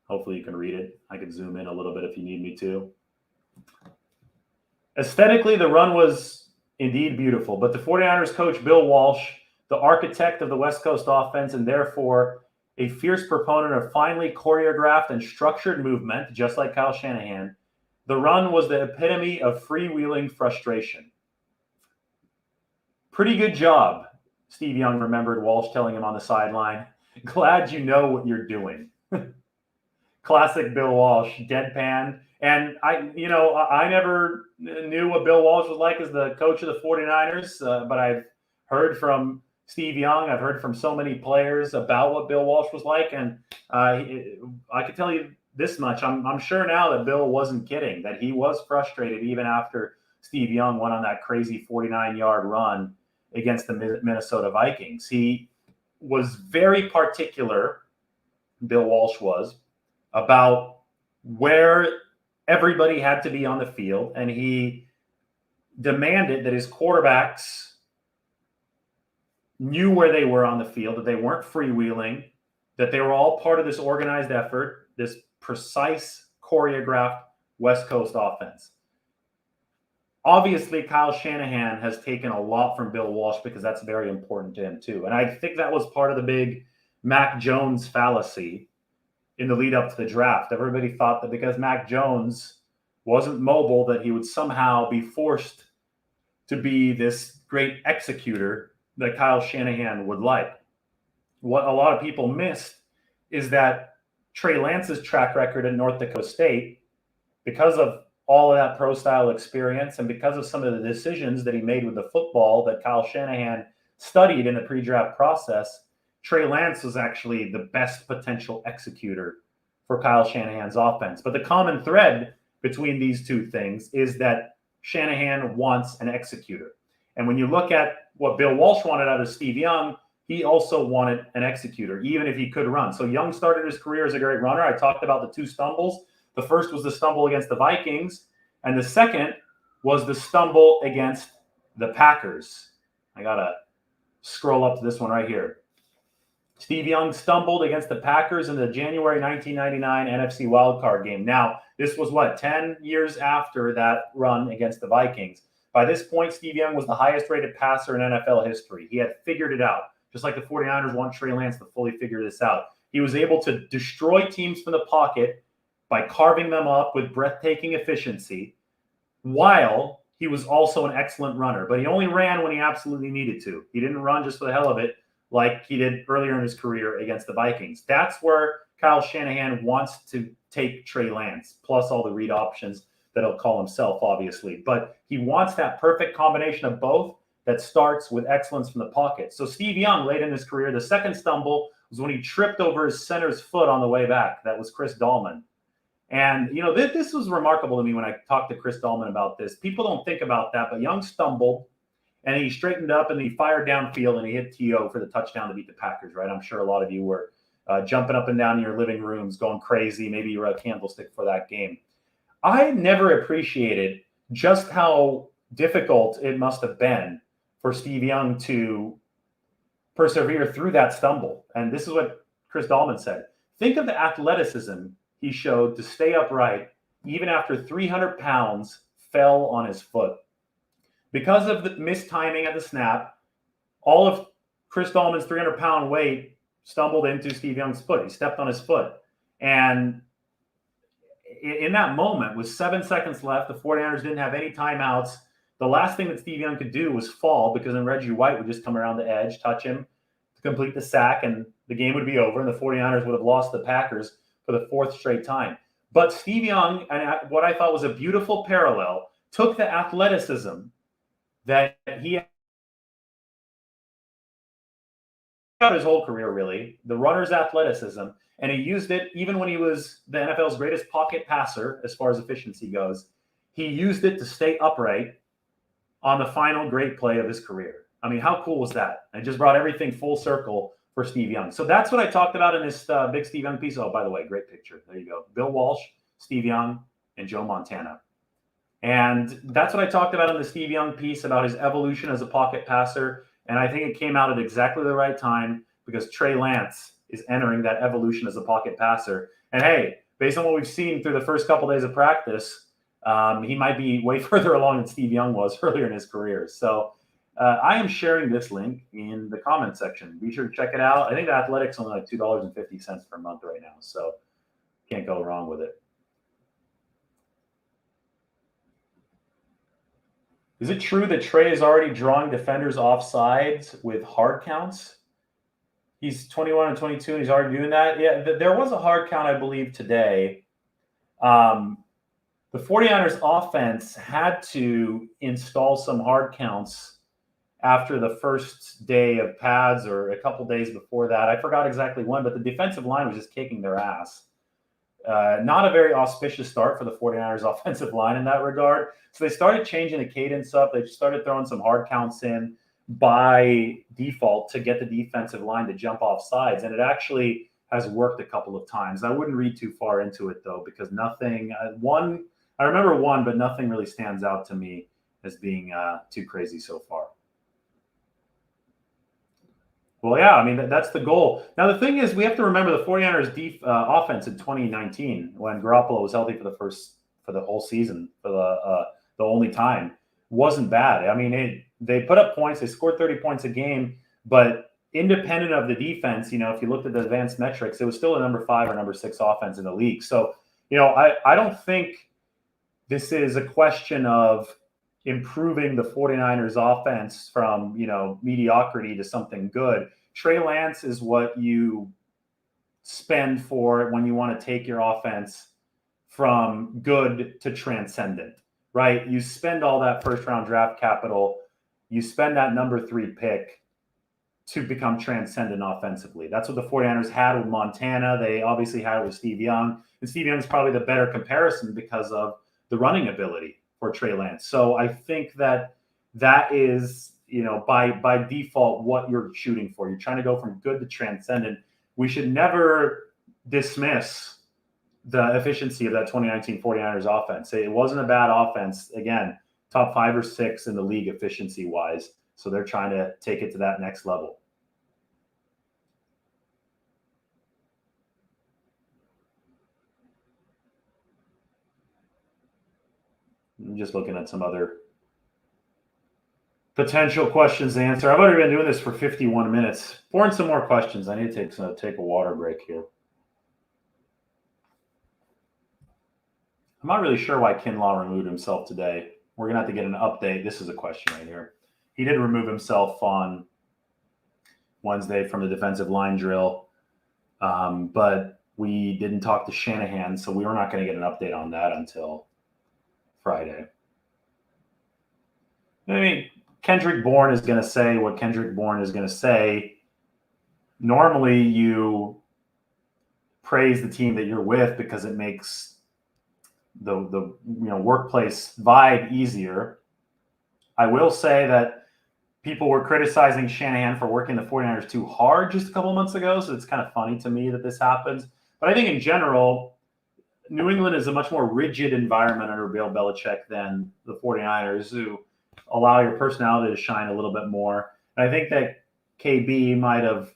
Speaker 1: Hopefully you can read it. I can zoom in a little bit if you need me to. Aesthetically, the run was indeed beautiful, but the 49ers coach Bill Walsh, the architect of the West Coast offense and therefore a fierce proponent of finely choreographed and structured movement, just like Kyle Shanahan, the run was the epitome of freewheeling frustration. Pretty good job, Steve Young remembered Walsh telling him on the sideline. Glad you know what you're doing. Classic Bill Walsh, deadpan. And I never knew what Bill Walsh was like as the coach of the 49ers, but I've heard from Steve Young. I've heard from so many players about what Bill Walsh was like. And I can tell you this much. I'm sure now that Bill wasn't kidding, that he was frustrated even after Steve Young went on that crazy 49-yard run against the Minnesota Vikings. He was very particular, Bill Walsh was, about where everybody had to be on the field, and he demanded that his quarterbacks knew where they were on the field, that they weren't freewheeling, that they were all part of this organized effort, this precise, choreographed West Coast offense. Obviously, Kyle Shanahan has taken a lot from Bill Walsh because that's very important to him too. And I think that was part of the big Mac Jones fallacy in the lead up to the draft. Everybody thought that because Mac Jones wasn't mobile, that he would somehow be forced to be this great executor that Kyle Shanahan would like. What a lot of people missed is that Trey Lance's track record at North Dakota State, because of all of that pro-style experience and because of some of the decisions that he made with the football that Kyle Shanahan studied in the pre-draft process, Trey Lance was actually the best potential executor for Kyle Shanahan's offense. But the common thread between these two things is that Shanahan wants an executor. And when you look at what Bill Walsh wanted out of Steve Young, he also wanted an executor, even if he could run. So Young started his career as a great runner. I talked about the two stumbles. The first was the stumble against the Vikings, and the second was the stumble against the Packers. I got to scroll up to this one right here. Steve Young stumbled against the Packers in the January 1999 NFC wildcard game. Now, this was 10 years after that run against the Vikings. By this point, Steve Young was the highest rated passer in NFL history. He had figured it out, just like the 49ers want Trey Lance to fully figure this out. He was able to destroy teams from the pocket by carving them up with breathtaking efficiency, while he was also an excellent runner. But he only ran when he absolutely needed to. He didn't run just for the hell of it like he did earlier in his career against the Vikings. That's where Kyle Shanahan wants to take Trey Lance, plus all the read options that he'll call himself, obviously. But he wants that perfect combination of both that starts with excellence from the pocket. So Steve Young, late in his career, the second stumble was when he tripped over his center's foot on the way back. That was Chris Dahlman. And, this was remarkable to me when I talked to Chris Dahlman about this. People don't think about that, but Young stumbled, and he straightened up, and he fired downfield, and he hit T.O. for the touchdown to beat the Packers, right? I'm sure a lot of you were jumping up and down in your living rooms, going crazy. Maybe you were a candlestick for that game. I never appreciated just how difficult it must have been for Steve Young to persevere through that stumble. And this is what Chris Dahlman said. Think of the athleticism he showed to stay upright even after 300 pounds fell on his foot. Because of the mistiming at the snap, all of Chris Dahlman's 300-pound weight stumbled into Steve Young's foot. He stepped on his foot. And in that moment, with 7 seconds left, the 49ers didn't have any timeouts. The last thing that Steve Young could do was fall, because then Reggie White would just come around the edge, touch him to complete the sack, and the game would be over, and the 49ers would have lost the Packers for the fourth straight time. But Steve Young, and what I thought was a beautiful parallel, took the athleticism that he had his whole career, really, the runner's athleticism, and he used it even when he was the NFL's greatest pocket passer as far as efficiency goes. He used it to stay upright on the final great play of his career. I mean, how cool was that? It just brought everything full circle for Steve Young. So that's what I talked about in this big Steve Young piece. Oh, by the way, great picture. There you go. Bill Walsh, Steve Young, and Joe Montana. And that's what I talked about in the Steve Young piece about his evolution as a pocket passer. And I think it came out at exactly the right time, because Trey Lance is entering that evolution as a pocket passer. And hey, based on what we've seen through the first couple days of practice, he might be way further along than Steve Young was earlier in his career. So I am sharing this link in the comment section. Be sure to check it out. I think the Athletics only like $2.50 per month right now, so can't go wrong with it. Is it true that Trey is already drawing defenders off sides with hard counts? He's 21 and 22, and he's already doing that? Yeah, there was a hard count, I believe, today. The 49ers offense had to install some hard counts after the first day of pads, or a couple days before that. I forgot exactly when, but the defensive line was just kicking their ass. Not a very auspicious start for the 49ers offensive line in that regard. So they started changing the cadence up. They started throwing some hard counts in. by default to get the defensive line to jump off sides. And it actually has worked a couple of times. I wouldn't read too far into it, though, because nothing, I remember one, but nothing really stands out to me as being too crazy so far. Well, yeah, I mean, that's the goal. Now, the thing is, we have to remember the 49ers offense in 2019, when Garoppolo was healthy for the whole season, for the only time, wasn't bad. I mean, they put up points. They scored 30 points a game, but independent of the defense, if you looked at the advanced metrics, it was still a number 5 or number 6 offense in the league. So, I don't think this is a question of improving the 49ers offense from, mediocrity to something good. Trey Lance is what you spend for when you want to take your offense from good to transcendent, right? You spend all that first round draft capital, you spend that number 3 pick to become transcendent offensively. That's what the 49ers had with Montana. They obviously had it with Steve Young. And Steve Young is probably the better comparison because of the running ability for Trey Lance. So I think that is, by default, what you're shooting for. You're trying to go from good to transcendent. We should never dismiss the efficiency of that 2019 49ers offense. It wasn't a bad offense. Again, top 5 or 6 in the league efficiency-wise. So they're trying to take it to that next level. I'm just looking at some other potential questions to answer. I've already been doing this for 51 minutes. Pouring some more questions. I need to take a water break here. I'm not really sure why Kinlaw removed himself today. We're going to have to get an update. This is a question right here. He did remove himself on Wednesday from the defensive line drill, but we didn't talk to Shanahan, so we were not going to get an update on that until Friday. I mean, Kendrick Bourne is going to say what Kendrick Bourne is going to say. Normally, you praise the team that you're with because it makes the workplace vibe easier. I will say that people were criticizing Shanahan for working the 49ers too hard just a couple of months ago, so it's kind of funny to me that this happens. But I think in general, New England is a much more rigid environment under Bill Belichick than the 49ers, who allow your personality to shine a little bit more. And I think that KB might have,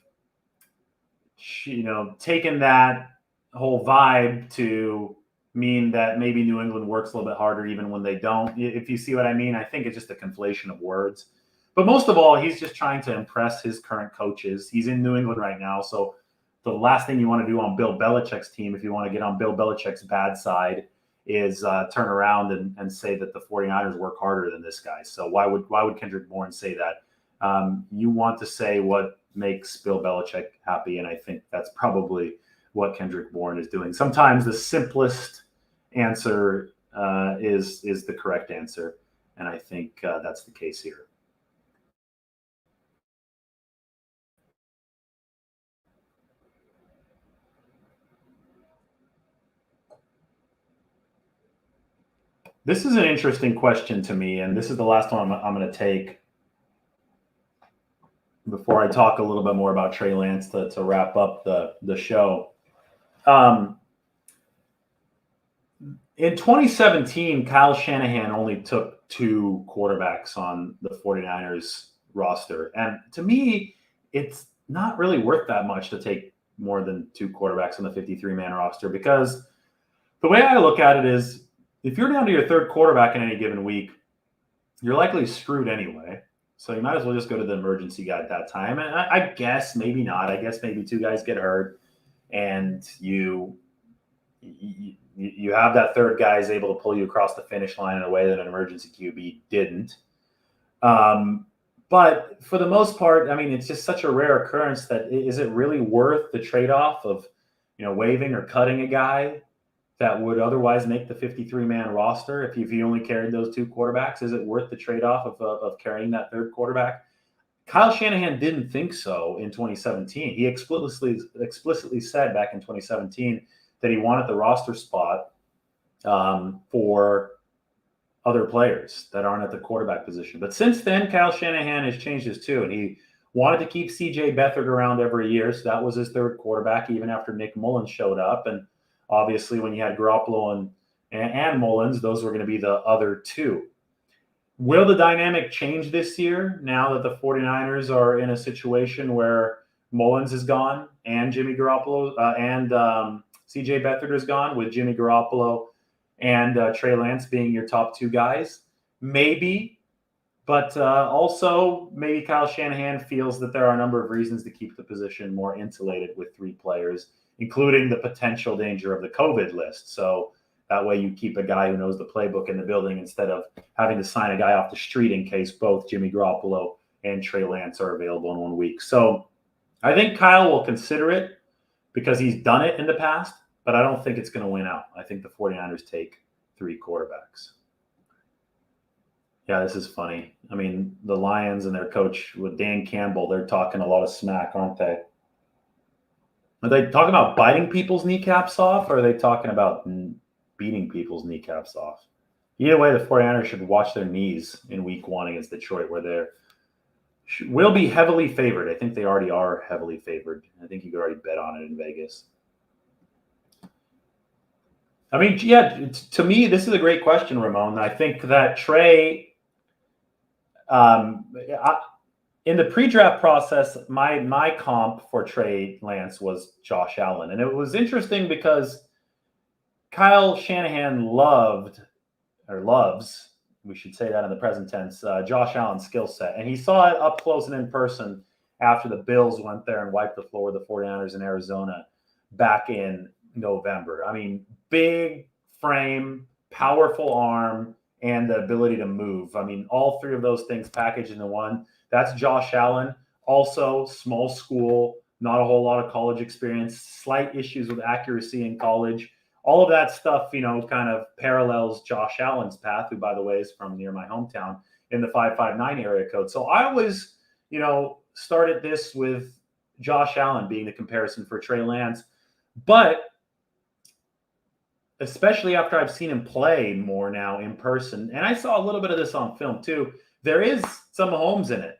Speaker 1: taken that whole vibe to mean that maybe New England works a little bit harder even when they don't. If you see what I mean, I think it's just a conflation of words. But most of all, he's just trying to impress his current coaches. He's in New England right now, so the last thing you want to do on Bill Belichick's team, if you want to get on Bill Belichick's bad side, is turn around and say that the 49ers work harder than this guy. So why would Kendrick Bourne say that? You want to say what makes Bill Belichick happy, and I think that's probably what Kendrick Bourne is doing. Sometimes the simplest answer is the correct answer, and I think that's the case here. This is an interesting question to me, and this is the last one I'm going to take before I talk a little bit more about Trey Lance to wrap up the show. In 2017, Kyle Shanahan only took 2 quarterbacks on the 49ers roster. And to me, it's not really worth that much to take more than 2 quarterbacks on the 53-man roster, because the way I look at it is, if you're down to your 3rd quarterback in any given week, you're likely screwed anyway. So you might as well just go to the emergency guy at that time. And I guess maybe not. I guess maybe 2 guys get hurt, and you have that 3rd guy is able to pull you across the finish line in a way that an emergency QB didn't. But for the most part, I mean, it's just such a rare occurrence that is it really worth the trade-off of, waiving or cutting a guy that would otherwise make the 53-man roster if you only carried those 2 quarterbacks? Is it worth the trade-off of carrying that 3rd quarterback? Kyle Shanahan didn't think so in 2017. He explicitly said back in 2017 that he wanted the roster spot for other players that aren't at the quarterback position. But since then, Kyle Shanahan has changed his tune. He wanted to keep C.J. Beathard around every year, so that was his third quarterback, even after Nick Mullins showed up. And obviously, when you had Garoppolo and Mullins, those were going to be the other two. Will the dynamic change this year now that the 49ers are in a situation where Mullins is gone and Jimmy Garoppolo and C.J. Beathard is gone, with Jimmy Garoppolo and Trey Lance being your top two guys? Maybe. But also, maybe Kyle Shanahan feels that there are a number of reasons to keep the position more insulated with three players, including the potential danger of the COVID list. So that way you keep a guy who knows the playbook in the building instead of having to sign a guy off the street in case both Jimmy Garoppolo and Trey Lance are available in 1 week. So I think Kyle will consider it because he's done it in the past, but I don't think it's going to win out. I think the 49ers take three quarterbacks. Yeah, this is funny. I mean, the Lions and their coach with Dan Campbell, they're talking a lot of smack, aren't they? Are they talking about biting people's kneecaps off, or are they talking about beating people's kneecaps off? Either way, the 49ers should watch their knees in week 1 against Detroit, where they will be heavily favored. I think they already are heavily favored. I think you could already bet on it in Vegas. I mean, yeah, to me, this is a great question, Ramon. I think that Trey, in the pre-draft process, my comp for Trey Lance was Josh Allen. And it was interesting because Kyle Shanahan loves, we should say that in the present tense, Josh Allen's skill set. And he saw it up close and in person after the Bills went there and wiped the floor with the 49ers in Arizona back in November. I mean, big frame, powerful arm, and the ability to move. I mean, all three of those things packaged into one. That's Josh Allen. Also, small school, not a whole lot of college experience, slight issues with accuracy in college. All of that stuff, kind of parallels Josh Allen's path, who, by the way, is from near my hometown in the 559 area code. So I always, started this with Josh Allen being the comparison for Trey Lance. But especially after I've seen him play more now in person, and I saw a little bit of this on film too, there is some Mahomes in it.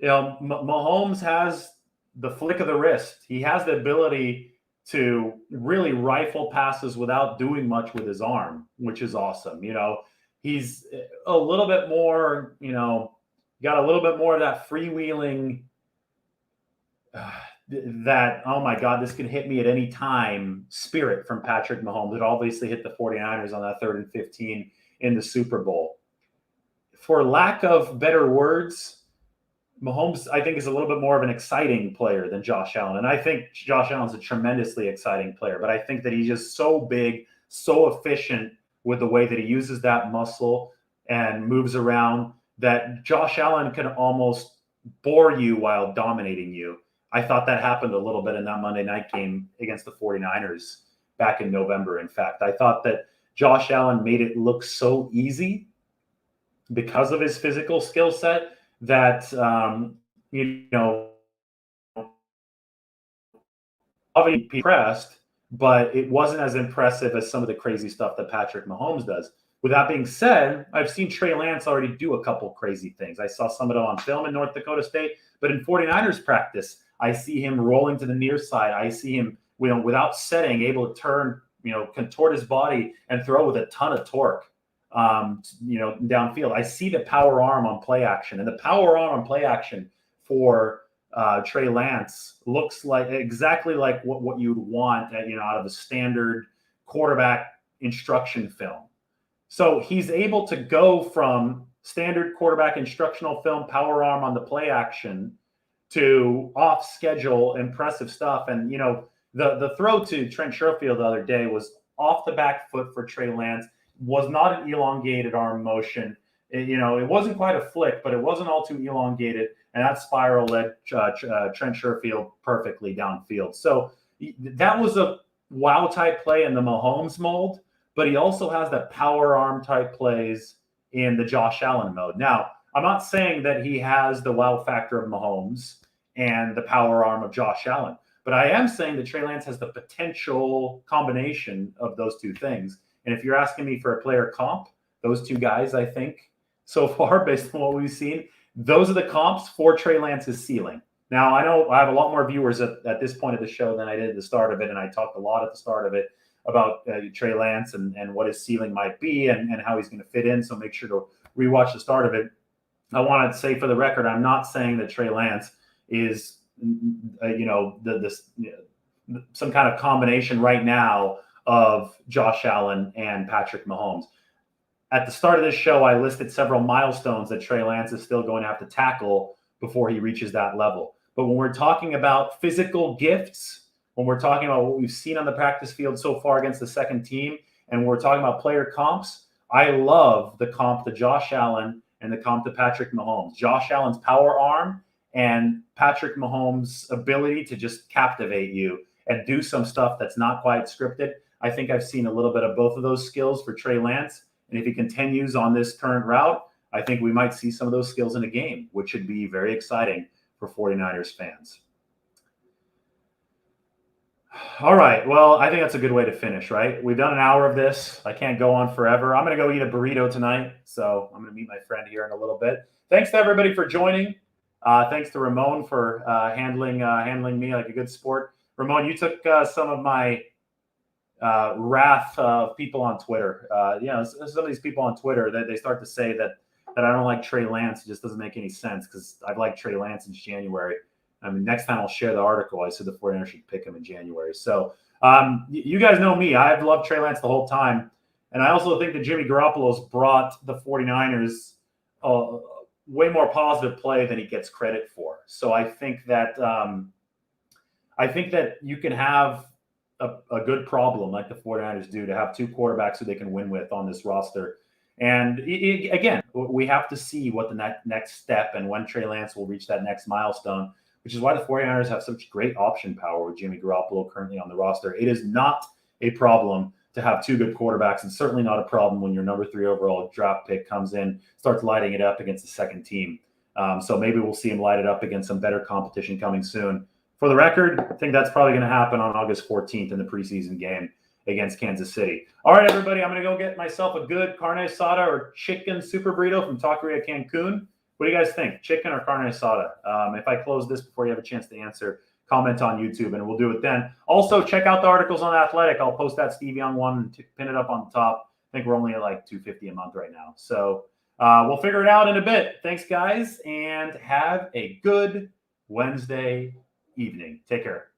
Speaker 1: Mahomes has the flick of the wrist. He has the ability to really rifle passes without doing much with his arm, which is awesome. He's a little bit more, got a little bit more of that freewheeling, that, oh my God, this can hit me at any time spirit from Patrick Mahomes. It obviously hit the 49ers on that 3rd and 15 in the Super Bowl. For lack of better words, Mahomes, I think, is a little bit more of an exciting player than Josh Allen. And I think Josh Allen's a tremendously exciting player, but I think that he's just so big, so efficient with the way that he uses that muscle and moves around that Josh Allen can almost bore you while dominating you. I thought that happened a little bit in that Monday night game against the 49ers back in November. In fact, I thought that Josh Allen made it look so easy because of his physical skill set that, obviously impressed, but it wasn't as impressive as some of the crazy stuff that Patrick Mahomes does. With that being said, I've seen Trey Lance already do a couple crazy things. I saw some of them on film in North Dakota State, but in 49ers practice, I see him rolling to the near side. I see him, without setting, able to turn, contort his body and throw with a ton of torque, downfield. I see the power arm on play action, and the power arm on play action for Trey Lance looks like exactly like what you'd want, out of a standard quarterback instruction film. So he's able to go from standard quarterback instructional film, power arm on the play action, to off schedule impressive stuff. And the throw to Trent Sherfield the other day was off the back foot for Trey Lance, was not an elongated arm motion. It wasn't quite a flick, but it wasn't all too elongated, and that spiral led Trent Sherfield perfectly downfield. So that was a wow type play in the Mahomes mold, but he also has that power arm type plays in the Josh Allen mode. Now, I'm not saying that he has the wow factor of Mahomes and the power arm of Josh Allen, but I am saying that Trey Lance has the potential combination of those two things. And if you're asking me for a player comp, those two guys, I think, so far, based on what we've seen, those are the comps for Trey Lance's ceiling. Now, I know I have a lot more viewers at this point of the show than I did at the start of it, and I talked a lot at the start of it about Trey Lance and what his ceiling might be and how he's going to fit in, so make sure to rewatch the start of it. I want to say for the record, I'm not saying that Trey Lance is, some kind of combination right now of Josh Allen and Patrick Mahomes. At the start of this show, I listed several milestones that Trey Lance is still going to have to tackle before he reaches that level. But when we're talking about physical gifts, when we're talking about what we've seen on the practice field so far against the second team, and we're talking about player comps, I love the comp to Josh Allen and the comp to Patrick Mahomes. Josh Allen's power arm and Patrick Mahomes' ability to just captivate you and do some stuff that's not quite scripted. I think I've seen a little bit of both of those skills for Trey Lance. And if he continues on this current route, I think we might see some of those skills in a game, which should be very exciting for 49ers fans. All right. Well, I think that's a good way to finish, right? We've done an hour of this. I can't go on forever. I'm going to go eat a burrito tonight. So I'm going to meet my friend here in a little bit. Thanks to everybody for joining. Thanks to Ramon for handling me like a good sport. Ramon, you took some of my wrath of people on Twitter. Some of these people on Twitter that they start to say that I don't like Trey Lance. It just doesn't make any sense because I've liked Trey Lance since January. I mean, next time I'll share the article. I said the 49ers should pick him in January. So you guys know me. I've loved Trey Lance the whole time. And I also think that Jimmy Garoppolo's brought the 49ers way more positive play than he gets credit for. So I think that you can have a good problem like the 49ers do to have two quarterbacks who they can win with on this roster. And again, we have to see what the next step and when Trey Lance will reach that next milestone, which is why the 49ers have such great option power with Jimmy Garoppolo currently on the roster. It is not a problem to have two good quarterbacks, and certainly not a problem when your number 3 overall draft pick comes in, starts lighting it up against the second team. So maybe we'll see him light it up against some better competition coming soon. For the record, I think that's probably going to happen on August 14th in the preseason game against Kansas City. All right, everybody, I'm going to go get myself a good carne asada or chicken super burrito from Taqueria Cancun. What do you guys think? Chicken or carne asada? If I close this before you have a chance to answer, comment on YouTube, and we'll do it then. Also, check out the articles on Athletic. I'll post that Steve Young one, pin it up on the top. I think we're only at like $250 a month right now. So we'll figure it out in a bit. Thanks, guys, and have a good Wednesday evening. Take care.